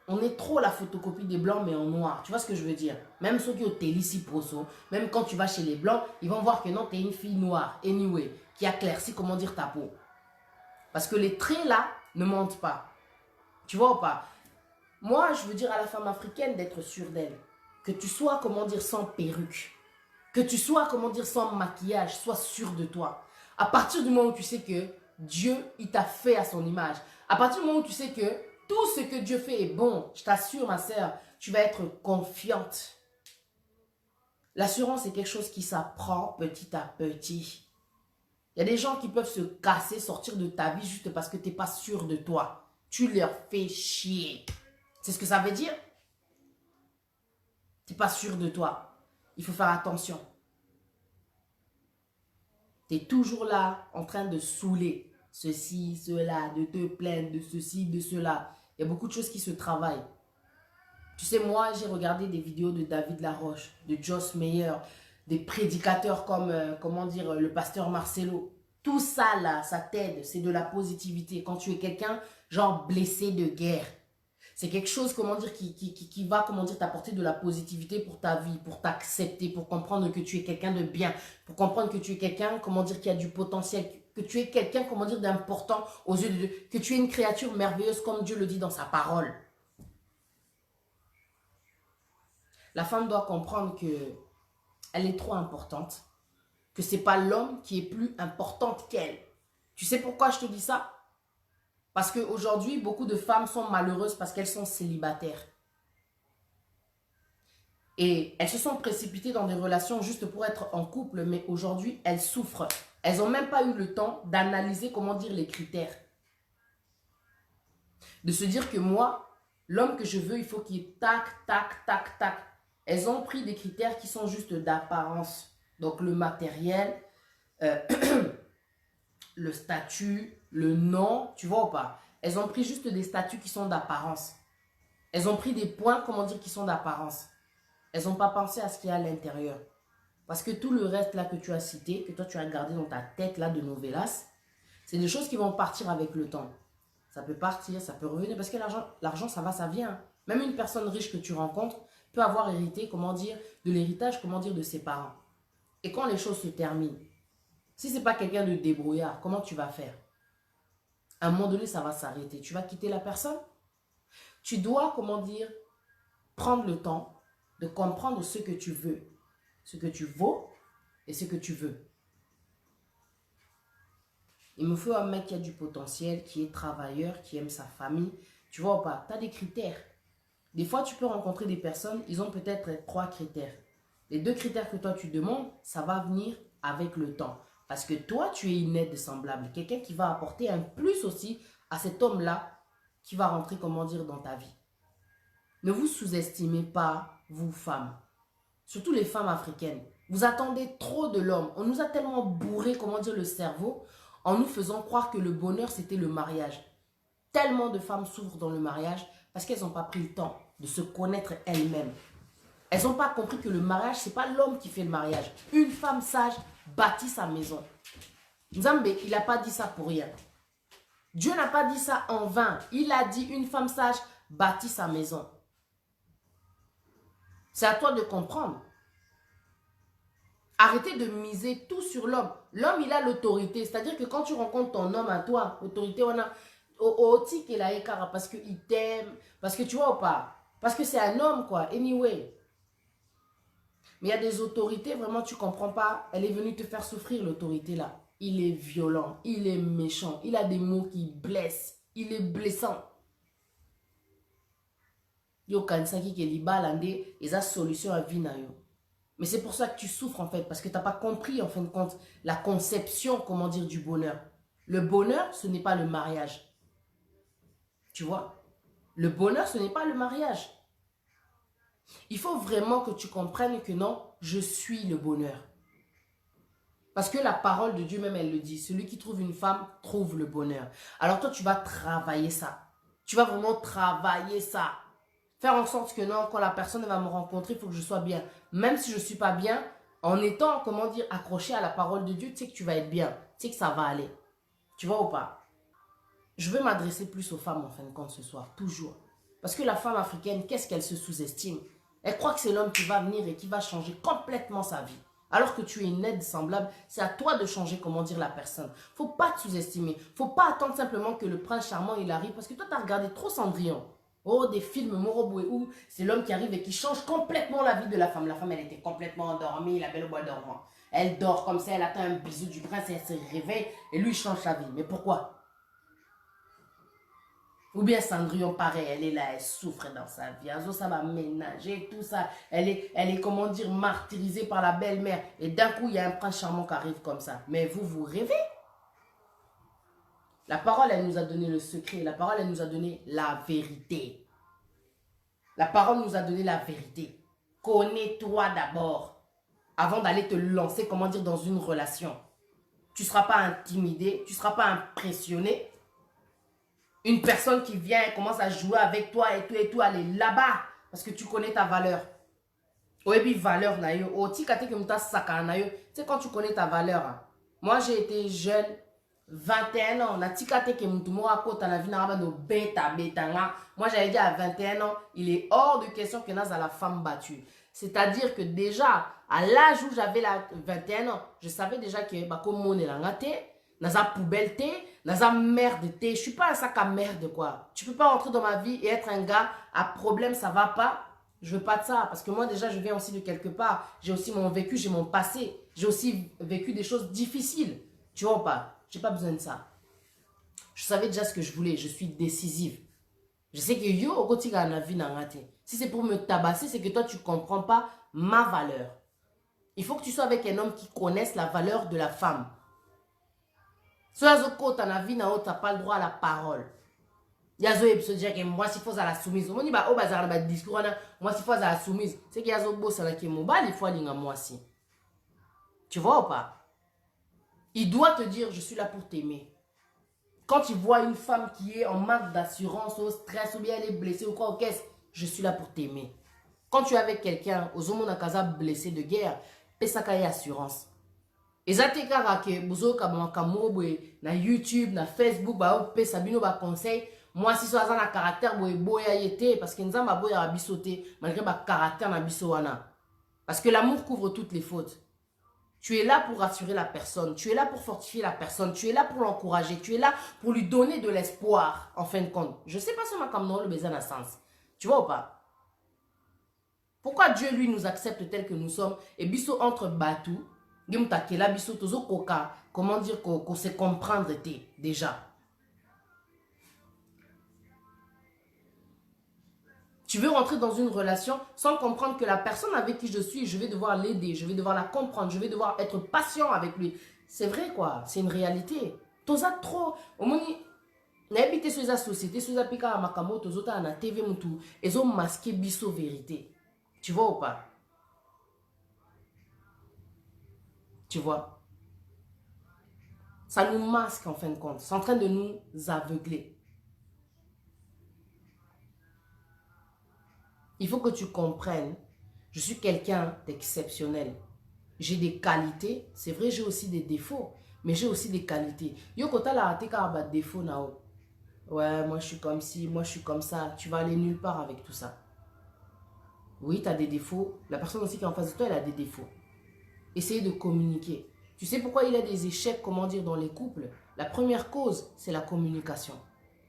on est trop la photocopie des blancs, mais en noir. Tu vois ce que je veux dire? Même ceux qui ont Télissi Proso, même quand tu vas chez les blancs, ils vont voir que non, tu es une fille noire, anyway, qui a éclairci, comment dire, ta peau. Parce que les traits, là, ne mentent pas. Tu vois ou pas? Moi, je veux dire à la femme africaine d'être sûre d'elle. Que tu sois, comment dire, sans perruque. Que tu sois, comment dire, sans maquillage. Sois sûre de toi. À partir du moment où tu sais que Dieu, il t'a fait à son image. À partir du moment où tu sais que tout ce que Dieu fait est bon, je t'assure, ma sœur, tu vas être confiante. L'assurance est quelque chose qui s'apprend petit à petit. Il y a des gens qui peuvent se casser, sortir de ta vie juste parce que tu n'es pas sûr de toi. Tu leur fais chier. C'est ce que ça veut dire? Tu n'es pas sûr de toi. Il faut faire attention. Tu es toujours là en train de saouler ceci, cela, de te plaindre de ceci, de cela. Il y a beaucoup de choses qui se travaillent. Tu sais, moi, j'ai regardé des vidéos de David Laroche, de Joss Meyer, des prédicateurs comme, comment dire, le pasteur Marcelo. Tout ça, là, ça t'aide. C'est de la positivité. Quand tu es quelqu'un, genre blessé de guerre. C'est quelque chose, comment dire, qui va, comment dire, t'apporter de la positivité pour ta vie, pour t'accepter, pour comprendre que tu es quelqu'un de bien, pour comprendre que tu es quelqu'un, comment dire, qui a du potentiel, que tu es quelqu'un, comment dire, d'important aux yeux de Dieu, que tu es une créature merveilleuse comme Dieu le dit dans sa parole. La femme doit comprendre que elle est trop importante, que c'est pas l'homme qui est plus importante qu'elle. Tu sais pourquoi je te dis ça? Parce qu'aujourd'hui, beaucoup de femmes sont malheureuses parce qu'elles sont célibataires. Et elles se sont précipitées dans des relations juste pour être en couple, mais aujourd'hui, elles souffrent. Elles n'ont même pas eu le temps d'analyser, comment dire, les critères. De se dire que moi, l'homme que je veux, il faut qu'il y ait tac, tac, tac, tac. Elles ont pris des critères qui sont juste d'apparence. Donc le matériel, le statut, le nom, tu vois ou pas? Elles ont pris juste des statuts qui sont d'apparence. Elles ont pris des points, comment dire, qui sont d'apparence. Elles n'ont pas pensé à ce qu'il y a à l'intérieur. Parce que tout le reste là que tu as cité, que toi tu as gardé dans ta tête là de novelas, c'est des choses qui vont partir avec le temps. Ça peut partir, ça peut revenir. Parce que l'argent ça va, ça vient. Même une personne riche que tu rencontres peut avoir hérité, comment dire, de l'héritage, comment dire, de ses parents. Et quand les choses se terminent, si ce n'est pas quelqu'un de débrouillard, comment tu vas faire? À un moment donné, ça va s'arrêter. Tu vas quitter la personne. Tu dois, comment dire, prendre le temps de comprendre ce que tu veux, ce que tu vaux et ce que tu veux. Il me faut un mec qui a du potentiel, qui est travailleur, qui aime sa famille. Tu vois ou pas? Tu as des critères. Des fois, tu peux rencontrer des personnes, ils ont peut-être 3 critères. Les 2 critères que toi, tu demandes, ça va venir avec le temps. Parce que toi, tu es une aide semblable. Quelqu'un qui va apporter un plus aussi à cet homme-là qui va rentrer, comment dire, dans ta vie. Ne vous sous-estimez pas, vous femmes. Surtout les femmes africaines. Vous attendez trop de l'homme. On nous a tellement bourré, comment dire, le cerveau en nous faisant croire que le bonheur, c'était le mariage. Tellement de femmes souffrent dans le mariage parce qu'elles n'ont pas pris le temps de se connaître elles-mêmes. Elles n'ont pas compris que le mariage, ce n'est pas l'homme qui fait le mariage. Une femme sage bâtit sa maison. Nzambe, il n'a pas dit ça pour rien. Dieu n'a pas dit ça en vain. Il a dit une femme sage bâtit sa maison. C'est à toi de comprendre. Arrêtez de miser tout sur l'homme. L'homme, il a l'autorité. C'est-à-dire que quand tu rencontres ton homme à toi, l'autorité, on a Oti qui est là, parce qu'il t'aime, parce que tu vois ou pas, parce que c'est un homme, quoi, anyway. Mais il y a des autorités, vraiment, tu ne comprends pas. Elle est venue te faire souffrir, l'autorité là. Il est violent, il est méchant, il a des mots qui blessent, il est blessant. Yo kansaki ke libalande, et solution à vie na yo. Mais c'est pour ça que tu souffres en fait, parce que tu n'as pas compris en fin de compte la conception, comment dire, du bonheur. Le bonheur, ce n'est pas le mariage. Tu vois? Le bonheur, ce n'est pas le mariage. Il faut vraiment que tu comprennes que non, je suis le bonheur. Parce que la parole de Dieu même, elle le dit. Celui qui trouve une femme, trouve le bonheur. Alors toi, tu vas travailler ça. Tu vas vraiment travailler ça. Faire en sorte que non, quand la personne va me rencontrer, il faut que je sois bien. Même si je ne suis pas bien, en étant, comment dire, accroché à la parole de Dieu, tu sais que tu vas être bien. Tu sais que ça va aller. Tu vois ou pas? Je veux m'adresser plus aux femmes en fin de compte ce soir, toujours. Parce que la femme africaine, qu'est-ce qu'elle se sous-estime? Elle croit que c'est l'homme qui va venir et qui va changer complètement sa vie. Alors que tu es une aide semblable, c'est à toi de changer, comment dire, la personne. Faut pas te sous-estimer. Faut pas attendre simplement que le prince charmant, il arrive. Parce que toi, tu as regardé trop Cendrillon. Oh, des films Moroboué où c'est l'homme qui arrive et qui change complètement la vie de la femme. La femme, elle était complètement endormie, la belle au bois dormant. Elle dort comme ça, elle attend un bisou du prince, elle se réveille et lui, il change sa vie. Mais pourquoi? Ou bien Cendrillon, pareil, elle est là, elle souffre dans sa vie. Azo, ça va ménager, tout ça. Elle est, comment dire, martyrisée par la belle-mère. Et d'un coup, il y a un prince charmant qui arrive comme ça. Mais vous, vous rêvez? La parole, elle nous a donné le secret. La parole, elle nous a donné la vérité. La parole nous a donné la vérité. Connais-toi d'abord. Avant d'aller te lancer, comment dire, dans une relation. Tu ne seras pas intimidé. Tu ne seras pas impressionné. Une personne qui vient et commence à jouer avec toi et tout, elle est là-bas. Parce que tu connais ta valeur. Et puis, valeur, nayo. Tu sais, quand tu connais ta valeur. Hein. Moi, j'ai été jeune. 21 ans, moi j'avais dit à 21 ans, il est hors de question que Naz a la femme battue. C'est-à-dire que déjà, à l'âge où j'avais 21 ans, je savais déjà que comme mon Naza poubelle Naza merde je suis pas un sac à merde quoi. Tu peux pas rentrer dans ma vie et être un gars à problème, ça va pas. Je veux pas de ça parce que moi déjà je viens aussi de quelque part. J'ai aussi mon vécu, j'ai mon passé. J'ai aussi vécu des choses difficiles. Tu vois ou pas? J'ai pas besoin de ça. Je savais déjà ce que je voulais. Je suis décisive. Je sais que yo, au quotidien, la vie n'a raté. Si c'est pour me tabasser, c'est que toi, tu comprends pas ma valeur. Il faut que tu sois avec un homme qui connaisse la valeur de la femme. Soit tu as la vie, tu n'as pas le droit à la parole. Il y a des gens qui disent que moi, si faut à la soumise. On dit, oh, bah, discours, moi, si faut à la soumise. C'est qu'il y a des gens qui disent, il faut aller à moi aussi. Tu vois ou pas? Il doit te dire, je suis là pour t'aimer. Quand tu vois une femme qui est en manque d'assurance, au stress, ou bien elle est blessée ou quoi, au caisse, je suis là pour t'aimer. Quand tu es avec quelqu'un, aux hommes na casa blessé de guerre, pesaka y assurance. Ezate kara ke buzo kamokamobwe na YouTube, na Facebook, ba pesa bino ba conseil. Moi si so aza na caractère boye boya yete parce que nzamba boya abisote malgré ba caractère na biso wana. Parce que l'amour couvre toutes les fautes. Tu es là pour rassurer la personne, tu es là pour fortifier la personne, tu es là pour l'encourager, tu es là pour lui donner de l'espoir, en fin de compte. Je ne sais pas si ma comme non le besoin a sens. Tu vois ou pas? Pourquoi Dieu, lui, nous accepte tel que nous sommes et biso entre batou, biso tozo koka, comment dire qu'on sait comprendre déjà. Tu veux rentrer dans une relation sans comprendre que la personne avec qui je suis, je vais devoir l'aider, je vais devoir la comprendre, je vais devoir être patient avec lui. C'est vrai quoi, c'est une réalité. Toza trop, au moins, n'habite sur la société, sur la pika makamo, tozota na TV mutu, ils ont masqué biso vérité. Tu vois ou pas? Tu vois? Ça nous masque en fin de compte, c'est en train de nous aveugler. Il faut que tu comprennes, je suis quelqu'un d'exceptionnel. J'ai des qualités, c'est vrai, j'ai aussi des défauts, mais j'ai aussi des qualités. Yo kota la raté car ba défaut nao. Ouais, moi je suis comme ci, moi je suis comme ça. Tu vas aller nulle part avec tout ça. Oui, tu as des défauts. La personne aussi qui est en face de toi, elle a des défauts. Essayez de communiquer. Tu sais pourquoi il y a des échecs, comment dire, dans les couples? La première cause, c'est la communication.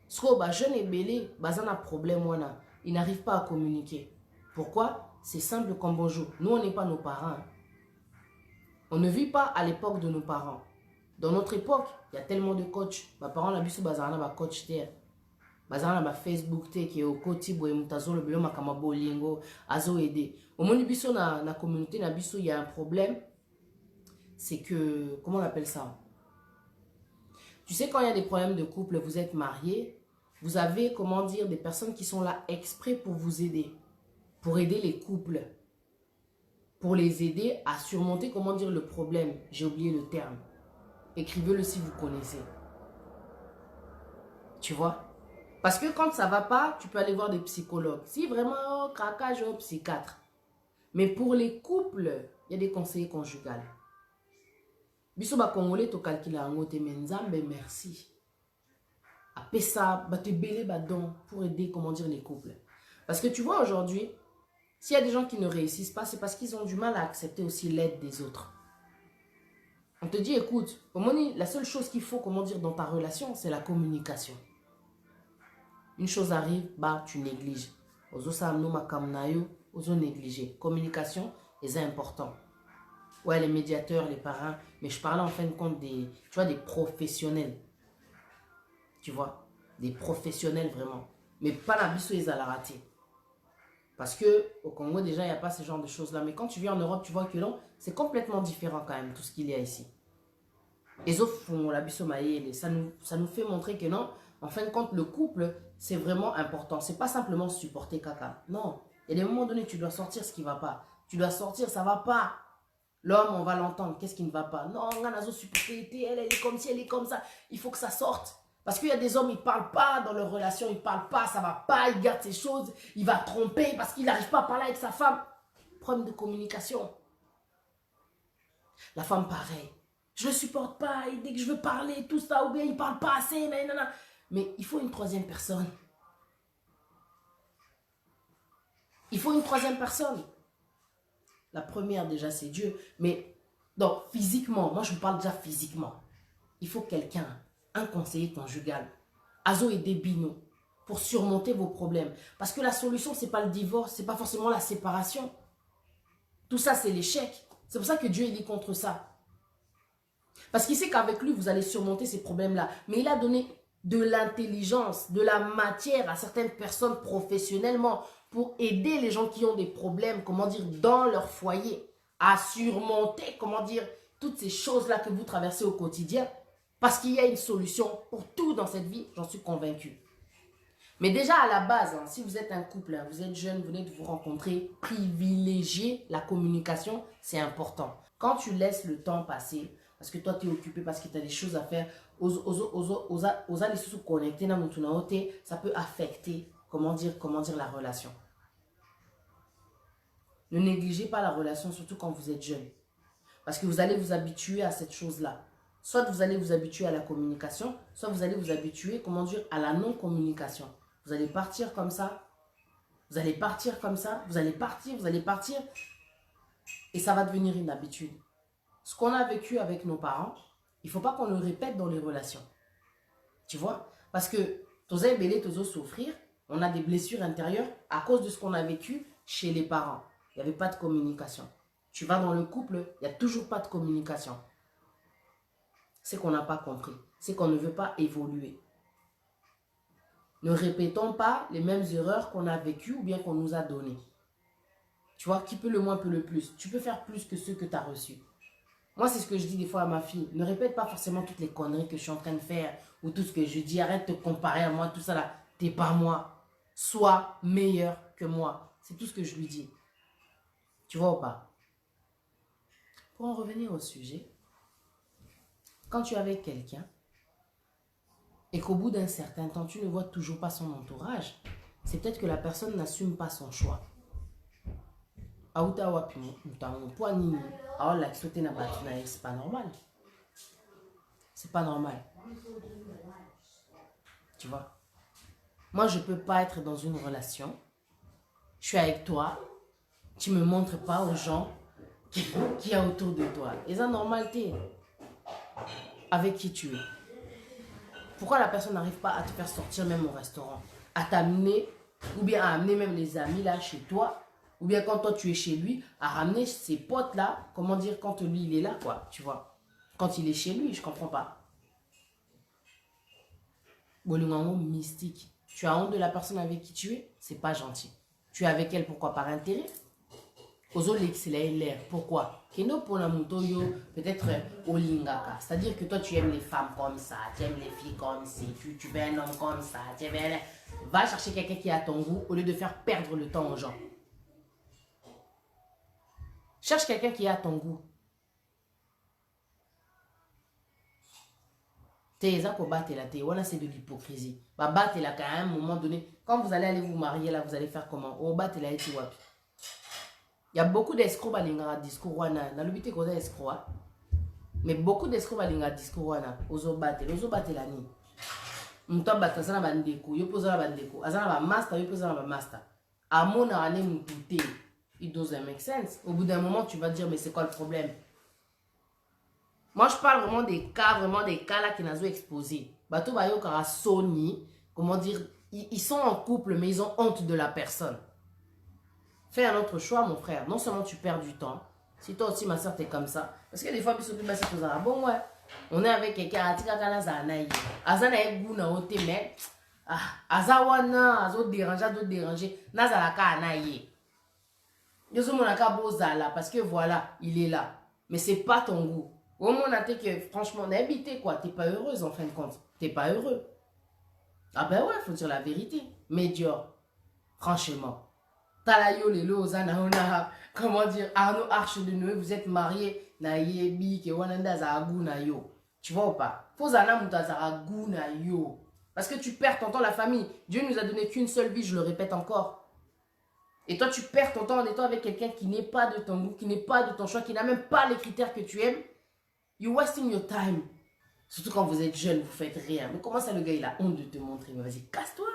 Parce que jeune et belé, bazan a problème wana. Ils n'arrivent pas à communiquer. Pourquoi? C'est simple comme bonjour. Nous, on n'est pas nos parents. Hein. On ne vit pas à l'époque de nos parents. Dans notre époque, il y a tellement de coachs. Mes parents, la biso bazana ba coach terre. Bazana ba Facebook te qui est au côté boye mutazo le bilo makama bolingo azo aider. Au moins biso na communauté na biso, il y a un problème. C'est que comment on appelle ça? Tu sais, quand il y a des problèmes de couple, vous êtes mariés, vous avez, comment dire, des personnes qui sont là exprès pour vous aider. Pour aider les couples. Pour les aider à surmonter, comment dire, le problème. J'ai oublié le terme. Écrivez-le si vous connaissez. Tu vois? Parce que quand ça ne va pas, tu peux aller voir des psychologues. Si vraiment, craquage, psychiatre. Mais pour les couples, il y a des conseillers conjugaux. Biso ba congolais to calcula ngote menzambe merci. Après ça, ba te belé ba don pour aider comment dire les couples. Parce que tu vois aujourd'hui, s'il y a des gens qui ne réussissent pas, c'est parce qu'ils ont du mal à accepter aussi l'aide des autres. On te dit écoute, la seule chose qu'il faut comment dire dans ta relation, c'est la communication. Une chose arrive, bah tu négliges. Ozo sa no makamnayo, ozo négliger. Communication est important. Ouais, les médiateurs, les parents, mais je parlais en fin de compte des, tu vois, des professionnels. Tu vois, des professionnels vraiment. Mais pas la biso les a la raté. Parce que au Congo, déjà, il n'y a pas ce genre de choses-là. Mais quand tu viens en Europe, tu vois que non, c'est complètement différent quand même, tout ce qu'il y a ici. Les autres font la biso maïe, ça nous fait montrer que non, en fin de compte, le couple, c'est vraiment important. C'est pas simplement supporter caca. Non, il y a des moments donnés, tu dois sortir ce qui ne va pas. Tu dois sortir, ça ne va pas. L'homme, on va l'entendre. Qu'est-ce qui ne va pas? Non, elle est comme ci, elle est comme ça. Il faut que ça sorte. Parce qu'il y a des hommes, ils ne parlent pas dans leur relation. Ils ne parlent pas, ça ne va pas. Ils gardent ces choses. Il va tromper parce qu'il n'arrive pas à parler avec sa femme. Problème de communication. La femme, pareil. Je ne le supporte pas. Et dès que je veux parler, tout ça, ou bien il ne parle pas assez. Nanana. Mais il faut une troisième personne. Il faut une troisième personne. La première, déjà, c'est Dieu. Mais, donc, physiquement, moi, je vous parle déjà physiquement. Il faut quelqu'un, un conseiller conjugal, Azo et Debino, pour surmonter vos problèmes. Parce que la solution, ce n'est pas le divorce, ce n'est pas forcément la séparation. Tout ça, c'est l'échec. C'est pour ça que Dieu, il est contre ça. Parce qu'il sait qu'avec lui, vous allez surmonter ces problèmes-là. Mais il a donné de l'intelligence, de la matière à certaines personnes professionnellement pour aider les gens qui ont des problèmes, comment dire, dans leur foyer, à surmonter, comment dire, toutes ces choses-là que vous traversez au quotidien, parce qu'il y a une solution pour tout dans cette vie, j'en suis convaincue. Mais déjà à la base, hein, si vous êtes un couple, hein, vous êtes jeune, vous venez de vous rencontrer, privilégier la communication, c'est important. Quand tu laisses le temps passer, parce que toi tu es occupé, parce que tu as des choses à faire, ça peut affecter, comment dire la relation. Ne négligez pas la relation, surtout quand vous êtes jeune. Parce que vous allez vous habituer à cette chose-là. Soit vous allez vous habituer à la communication, soit vous allez vous habituer, comment dire, à la non-communication. Vous allez partir comme ça, vous allez partir comme ça, vous allez partir, et ça va devenir une habitude. Ce qu'on a vécu avec nos parents, il ne faut pas qu'on le répète dans les relations. Tu vois? Parce que tous les souffrir, on a des blessures intérieures à cause de ce qu'on a vécu chez les parents. Il n'y avait pas de communication. Tu vas dans le couple, il n'y a toujours pas de communication. C'est qu'on n'a pas compris. C'est qu'on ne veut pas évoluer. Ne répétons pas les mêmes erreurs qu'on a vécues ou bien qu'on nous a données. Tu vois, qui peut le moins peut le plus. Tu peux faire plus que ceux que tu as reçus. Moi, c'est ce que je dis des fois à ma fille. Ne répète pas forcément toutes les conneries que je suis en train de faire ou tout ce que je dis. Arrête de te comparer à moi, tout ça là. T'es pas moi. Sois meilleur que moi. C'est tout ce que je lui dis. Tu vois ou pas? Pour en revenir au sujet, quand tu es avec quelqu'un et qu'au bout d'un certain temps, tu ne vois toujours pas son entourage, c'est peut-être que la personne n'assume pas son choix. C'est pas normal. C'est pas normal. Tu vois? Moi, je ne peux pas être dans une relation. Je suis avec toi. Tu ne me montres pas aux gens qui y a autour de toi. Et ça, normalité. Avec qui tu es. Pourquoi la personne n'arrive pas à te faire sortir même au restaurant? À t'amener, ou bien à amener même les amis là chez toi, Ou bien quand toi tu es chez lui, à ramener ses potes là, comment dire, quand lui il est là, quoi, tu vois. Quand il est chez lui, je comprends pas. Bolingango mystique. Tu as honte de la personne avec qui tu es, c'est pas gentil. Tu es avec elle, pourquoi? Par intérêt? Ozo l'air. Pourquoi? Keno Ponamutoyo, peut-être Olingaka. C'est-à-dire que toi, tu aimes les femmes comme ça, tu aimes les filles comme ça, tu veux un homme comme ça, tu veux un... Va chercher quelqu'un qui a ton goût au lieu de faire perdre le temps aux gens. Cherche quelqu'un qui a ton goût. C'est de l'hypocrisie. Qu'à un moment donné, quand vous allez vous marier, là, vous allez faire comment? Il y a beaucoup d'escrocs qui ont discours. Mais beaucoup d'escrocs qui ont discours. Ozo bate la ni. Mouta bate ça na bandeko, yo posa na bandeko. Azana ba master, yo posa na ba master. Amona ane mutute. It doesn't make sense. Au bout d'un moment, tu vas te dire mais c'est quoi le problème? Moi, je parle vraiment des cas là qui n'ont exposé. Bato bayo kara Sony, comment dire, ils sont en couple, mais ils ont honte de la personne. Fais un autre choix, mon frère. Non seulement tu perds du temps, si toi aussi, ma soeur, t'es comme ça. Parce que des fois, bon, ouais, on est avec quelqu'un, Azana est gouna ote, mais Azawana, azo déranger, Nazalaka anaye. Yozo monaka bozala, parce que voilà, il est là. Mais c'est pas ton goût. Au moins, on a dit que franchement, on a habité quoi. T'es pas heureuse en fin de compte. T'es pas heureux. Ah ben ouais, faut dire la vérité. Médiocre. Franchement. Talayo lelo zanaona. Comment dire, Arnaud Arche de Noé, vous êtes mariés. Na yebi ke wananda zaragu na yo. Tu vois ou pas? Faut zana muta zaragu na yo. Parce que tu perds ton temps, la famille. Dieu nous a donné qu'une seule vie, je le répète encore. Et toi, tu perds ton temps en étant avec quelqu'un qui n'est pas de ton goût, qui n'est pas de ton choix, qui n'a même pas les critères que tu aimes. You're wasting your time. Surtout quand vous êtes jeune, vous faites rien. Mais comment ça, le gars, il a honte de te montrer? Mais vas-y, casse-toi.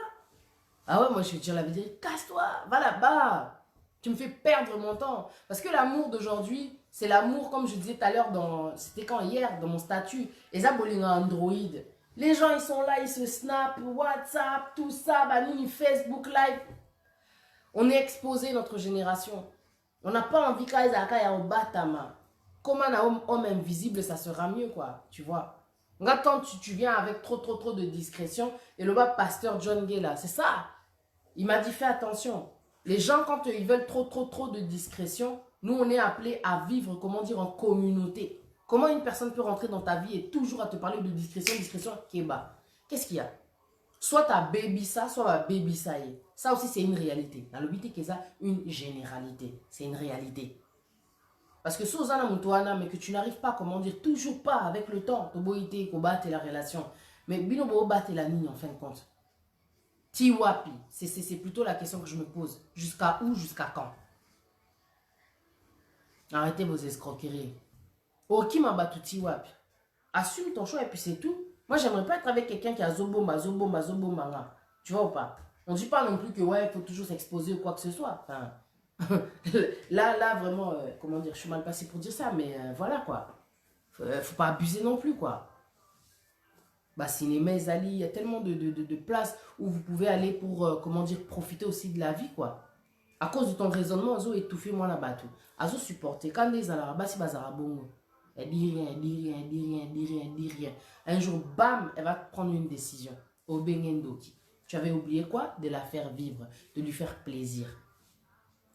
Ah ouais, moi, je vais te dire la vérité. Casse-toi. Va là-bas. Tu me fais perdre mon temps. Parce que l'amour d'aujourd'hui, c'est l'amour, comme je disais tout à l'heure, c'était quand hier, dans mon statut. Et ça, bowling Android. Les gens, ils sont là, ils se snap, WhatsApp, tout ça, nous, Facebook Live. On est exposé, notre génération. On n'a pas envie qu'à Isaka au batama. Comme un homme invisible, ça sera mieux, quoi. Tu vois. Regarde quand tu viens avec trop de discrétion. Et le bas pasteur John Gay, là, c'est ça. Il m'a dit, fais attention. Les gens, quand ils veulent trop de discrétion, nous, on est appelés à vivre, comment dire, en communauté. Comment une personne peut rentrer dans ta vie et toujours à te parler de discrétion, kéba. Qu'est-ce qu'il y a? Soit ta baby ça, soit ma baby ça. Ça aussi, c'est une réalité. Dans le but, c'est ça, une généralité. C'est une réalité. Parce que si vous avez mais que tu n'arrives pas, comment dire, toujours pas avec le temps, tu battre la relation. Mais bino battre la ligne en fin de compte. Tiwapi, c'est plutôt la question que je me pose. Jusqu'à où, jusqu'à quand? Arrêtez vos escroqueries. Oh, qui m'a battu Tiwapi? Assume ton choix et puis c'est tout. Moi, j'aimerais pas être avec quelqu'un qui a zobomba. Tu vois ou pas? On ne dit pas non plus que ouais, il faut toujours s'exposer ou quoi que ce soit. Enfin, là, vraiment, comment dire, je suis mal passé pour dire ça, mais voilà quoi. Faut pas abuser non plus quoi. Bah, cinéma, Zali, il y a tellement de places où vous pouvez aller pour, comment dire, profiter aussi de la vie quoi. À cause de ton raisonnement, Azo étouffé moi là-bas tout. Azo supporter. Quand les Alarabas, si Bazara bongo. Elle dit rien. Un jour, bam, elle va prendre une décision. Au Bengendoki. Tu avais oublié quoi? De la faire vivre, de lui faire plaisir.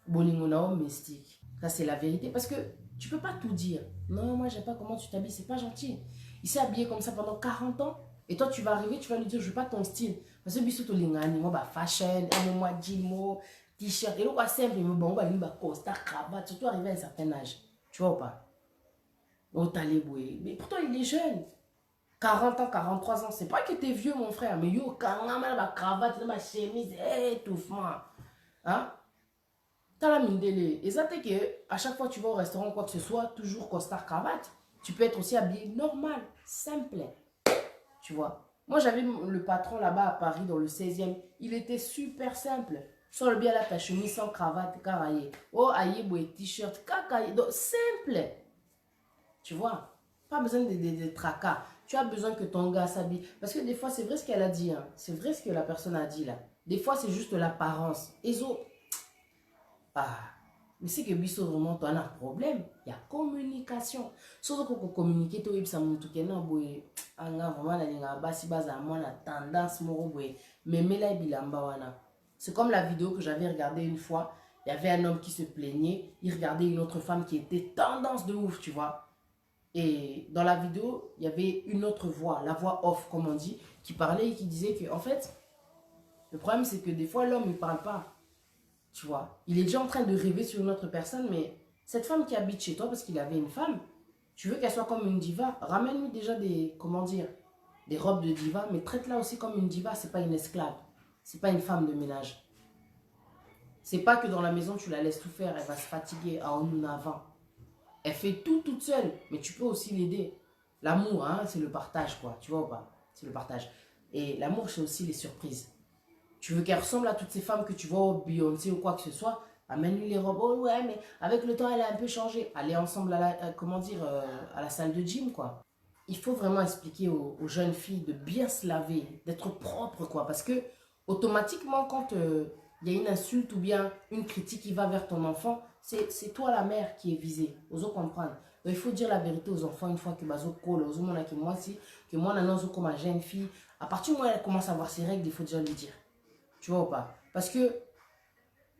Bolingonao mystique. Ça, c'est la vérité. Parce que tu peux pas tout dire. Non, moi, j'aime pas comment tu t'habilles. C'est pas gentil. Il s'est habillé comme ça pendant 40 ans. Et toi, tu vas arriver, tu vas lui dire, je veux pas ton style. Parce que biso to lingani, moi, fashion, moi, jean, t-shirt. Et là, simple, mais bon, on va costard, cravate. Surtout arrivé à un certain âge. Tu vois ou pas? Oh, taléboué. Mais pourtant, il est jeune. 40 ans, 43 ans. C'est pas que t'es vieux, mon frère. Mais yo, quand ma cravate, ma chemise, étouffement. Hein? T'as la mine délai. Et ça, c'est que à chaque fois que tu vas au restaurant, quoi que ce soit, toujours costard, cravate. Tu peux être aussi habillé normal, simple. Tu vois. Moi, j'avais le patron là-bas à Paris, dans le 16e. Il était super simple. Sur le bien là, ta chemise sans cravate, caraillé. Oh, aïe, boué, t-shirt, cacaille. Donc, simple. Tu vois. Pas besoin de tracas. Tu as besoin que ton gars s'habille. Parce que des fois, c'est vrai ce qu'elle a dit. Hein. C'est vrai ce que la personne a dit là. Des fois, c'est juste l'apparence. Ezo. Ah, Mais c'est que biso vraiment tu as un problème, il y a communication. Sauf que communiquer to ibsa mutu kena boye anga vraiment na linga basi baza moi na tendance moko boye memela bilamba wana. C'est comme la vidéo que j'avais regardée une fois, il y avait un homme qui se plaignait, il regardait une autre femme qui était tendance de ouf, tu vois. Et dans la vidéo, il y avait une autre voix, la voix off comme on dit, qui parlait et qui disait que en fait le problème c'est que des fois l'homme il parle pas. Tu vois, il est déjà en train de rêver sur une autre personne, mais cette femme qui habite chez toi, parce qu'il avait une femme, tu veux qu'elle soit comme une diva, ramène-lui déjà des, comment dire, des robes de diva, mais traite-la aussi comme une diva, c'est pas une esclave, c'est pas une femme de ménage. C'est pas que dans la maison, tu la laisses tout faire, elle va se fatiguer à en avant. Elle fait tout toute seule, mais tu peux aussi l'aider. L'amour, hein, c'est le partage, quoi, tu vois ou pas? C'est le partage. Et l'amour, c'est aussi les surprises. Tu veux qu'elle ressemble à toutes ces femmes que tu vois au Beyoncé ou quoi que ce soit, amène-lui les robes. Oh ouais, mais avec le temps, elle a un peu changé. Allez ensemble à la, comment dire, à la salle de gym, quoi. Il faut vraiment expliquer aux jeunes filles de bien se laver, d'être propre, quoi. Parce que, automatiquement, quand il y a une insulte ou bien une critique qui va vers ton enfant, c'est toi la mère qui est visée. Oso comprendre. Donc, il faut dire la vérité aux enfants une fois que bazo colle, oso mona que moi si, que moi nanozo comme ma jeune fille. À partir du moment où elle commence à avoir ses règles, il faut déjà lui dire. Tu vois ou pas? Parce que,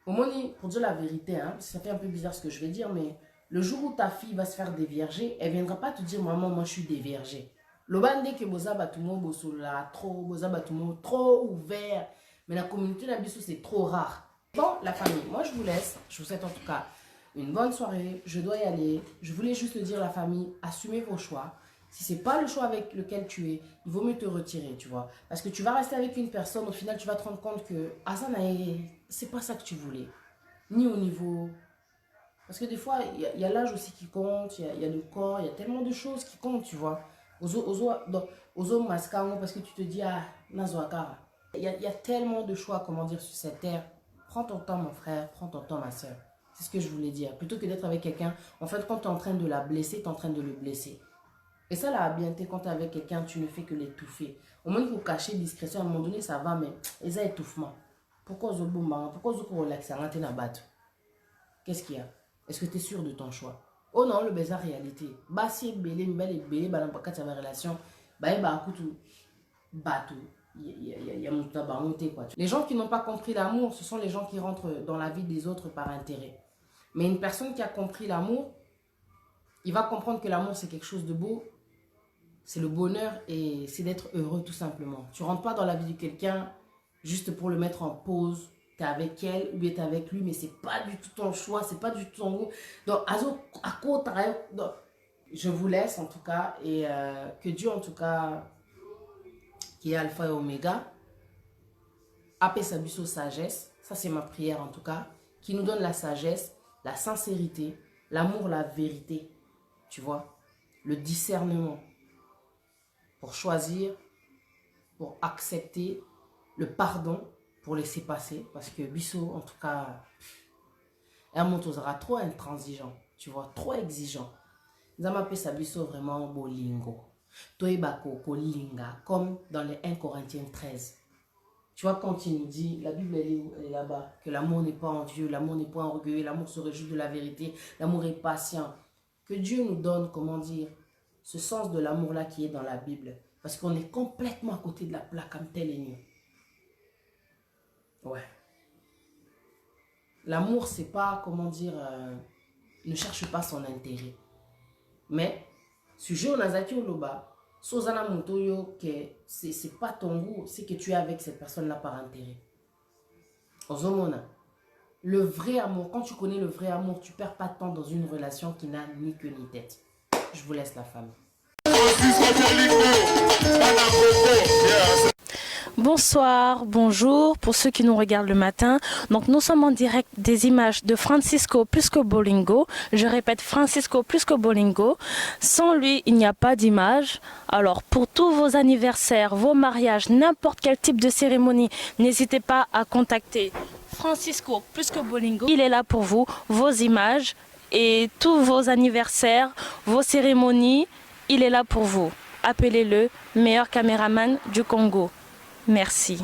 au moment pour dire la vérité, hein, ça fait un peu bizarre ce que je vais dire, mais le jour où ta fille va se faire dévierger, elle ne viendra pas te dire, maman, moi je suis déviergée. Le bande que boza batumo bosola trop, boza batumo trop ouvert, mais la communauté d'Abisso c'est trop rare. Bon, la famille, moi je vous laisse, je vous souhaite en tout cas une bonne soirée, je dois y aller. Je voulais juste le dire la famille, assumez vos choix. Si ce n'est pas le choix avec lequel tu es, il vaut mieux te retirer, tu vois. Parce que tu vas rester avec une personne, au final, tu vas te rendre compte que c'est pas ça que tu voulais. Ni au niveau... Parce que des fois, il y a l'âge aussi qui compte, il y a le corps, il y a tellement de choses qui comptent, tu vois. Ozo mascango, parce que tu te dis, ah, nazoakara. Il y a tellement de choix, comment dire, sur cette terre. Prends ton temps, mon frère, prends ton temps, ma soeur. C'est ce que je voulais dire. Plutôt que d'être avec quelqu'un, en fait, quand tu es en train de la blesser, tu es en train de le blesser. Et ça, la habileté, quand tu es avec quelqu'un, tu ne fais que l'étouffer. Au moins, il faut cacher discrétion. À un moment donné, ça va, mais ils ont étouffement. Pourquoi ils ont pourquoi ils ont relaxé? Qu'est-ce qu'il y a? Est-ce que tu es sûr de ton choix? Oh non, le baiser réalité. Bah, si belé, belé, bah, dans une relation, bah, les gens qui n'ont pas compris l'amour, ce sont les gens qui rentrent dans la vie des autres par intérêt. Mais une personne qui a compris l'amour, il va comprendre que l'amour, c'est quelque chose de beau. C'est le bonheur et c'est d'être heureux tout simplement. Tu ne rentres pas dans la vie de quelqu'un juste pour le mettre en pause. Tu es avec elle ou bien tu es avec lui, mais ce n'est pas du tout ton choix, c'est pas du tout ton goût. Donc, je vous laisse en tout cas et que Dieu en tout cas, qui est alpha et oméga, appelle sa busso sagesse. Ça c'est ma prière en tout cas. Qui nous donne la sagesse, la sincérité, l'amour, la vérité. Tu vois, le discernement pour choisir, pour accepter, le pardon pour laisser passer. Parce que Bissot, en tout cas, un montosera trop intransigeant, tu vois, trop exigeant. Nous avons appelé ça Bissot vraiment bolingo. Toebako, kolinga, comme dans les 1 Corinthiens 13. Tu vois, quand il nous dit, la Bible elle est là-bas, que l'amour n'est pas envieux, l'amour n'est pas orgueilleux, l'amour se réjouit de la vérité, l'amour est patient. Que Dieu nous donne, comment dire, ce sens de l'amour-là qui est dans la Bible. Parce qu'on est complètement à côté de la plaque comme tel et nous. Ouais. L'amour, c'est pas, comment dire, ne cherche pas son intérêt. Mais, sujet au Nazaki Oloba, Sozana Montoyo, que c'est pas ton goût, c'est que tu es avec cette personne-là par intérêt. Ozomona. Le vrai amour, quand tu connais le vrai amour, tu ne perds pas de temps dans une relation qui n'a ni queue ni tête. Je vous laisse la famille. Bonsoir, bonjour pour ceux qui nous regardent le matin. Donc nous sommes en direct des images de Francisco Plisco Bolingo. Je répète, Francisco Plisco Bolingo. Sans lui, il n'y a pas d'image. Alors pour tous vos anniversaires, vos mariages, n'importe quel type de cérémonie, n'hésitez pas à contacter Francisco Plisco Bolingo. Il est là pour vous, vos images et tous vos anniversaires, vos cérémonies. Il est là pour vous. Appelez-le, meilleur caméraman du Congo. Merci.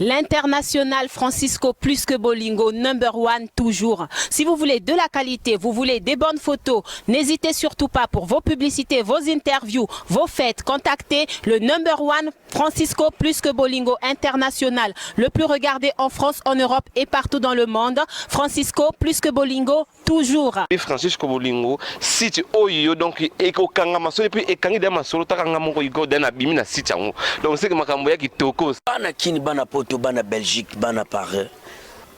L'international Francisco plus que Bolingo, #1 toujours. Si vous voulez de la qualité, vous voulez des bonnes photos, n'hésitez surtout pas pour vos publicités, vos interviews, vos fêtes. Contactez le #1 Francisco plus que Bolingo international, le plus regardé en France, en Europe et partout dans le monde. Francisco plus que Bolingo toujours. Francisco Bolingo, site oyo donc eko kanga masolo puis ekangi de masolo takanga moko iko dana bimi na site yango. Donc c'est que makambo ya kitoko. Bana kini bana poto bana Belgique bana Paris.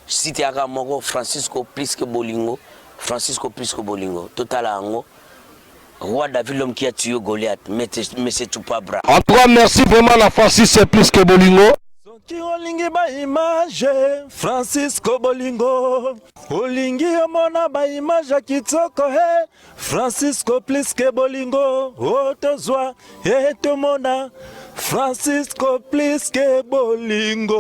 Site aka moko Francisco plus que Bolingo, Francisco plus que Bolingo. Total ango. Roi David l'homme qui a tué Goliath, mais c'est tout pas bras. En tout cas, merci vraiment la Francis, c'est plus que Bolingo. Soki olingi ba image Francisco Bolingo, olingi omona ba image ya kitoko he Francisco plus que Bolingo, otozwa etomona Francisco plus que Bolingo.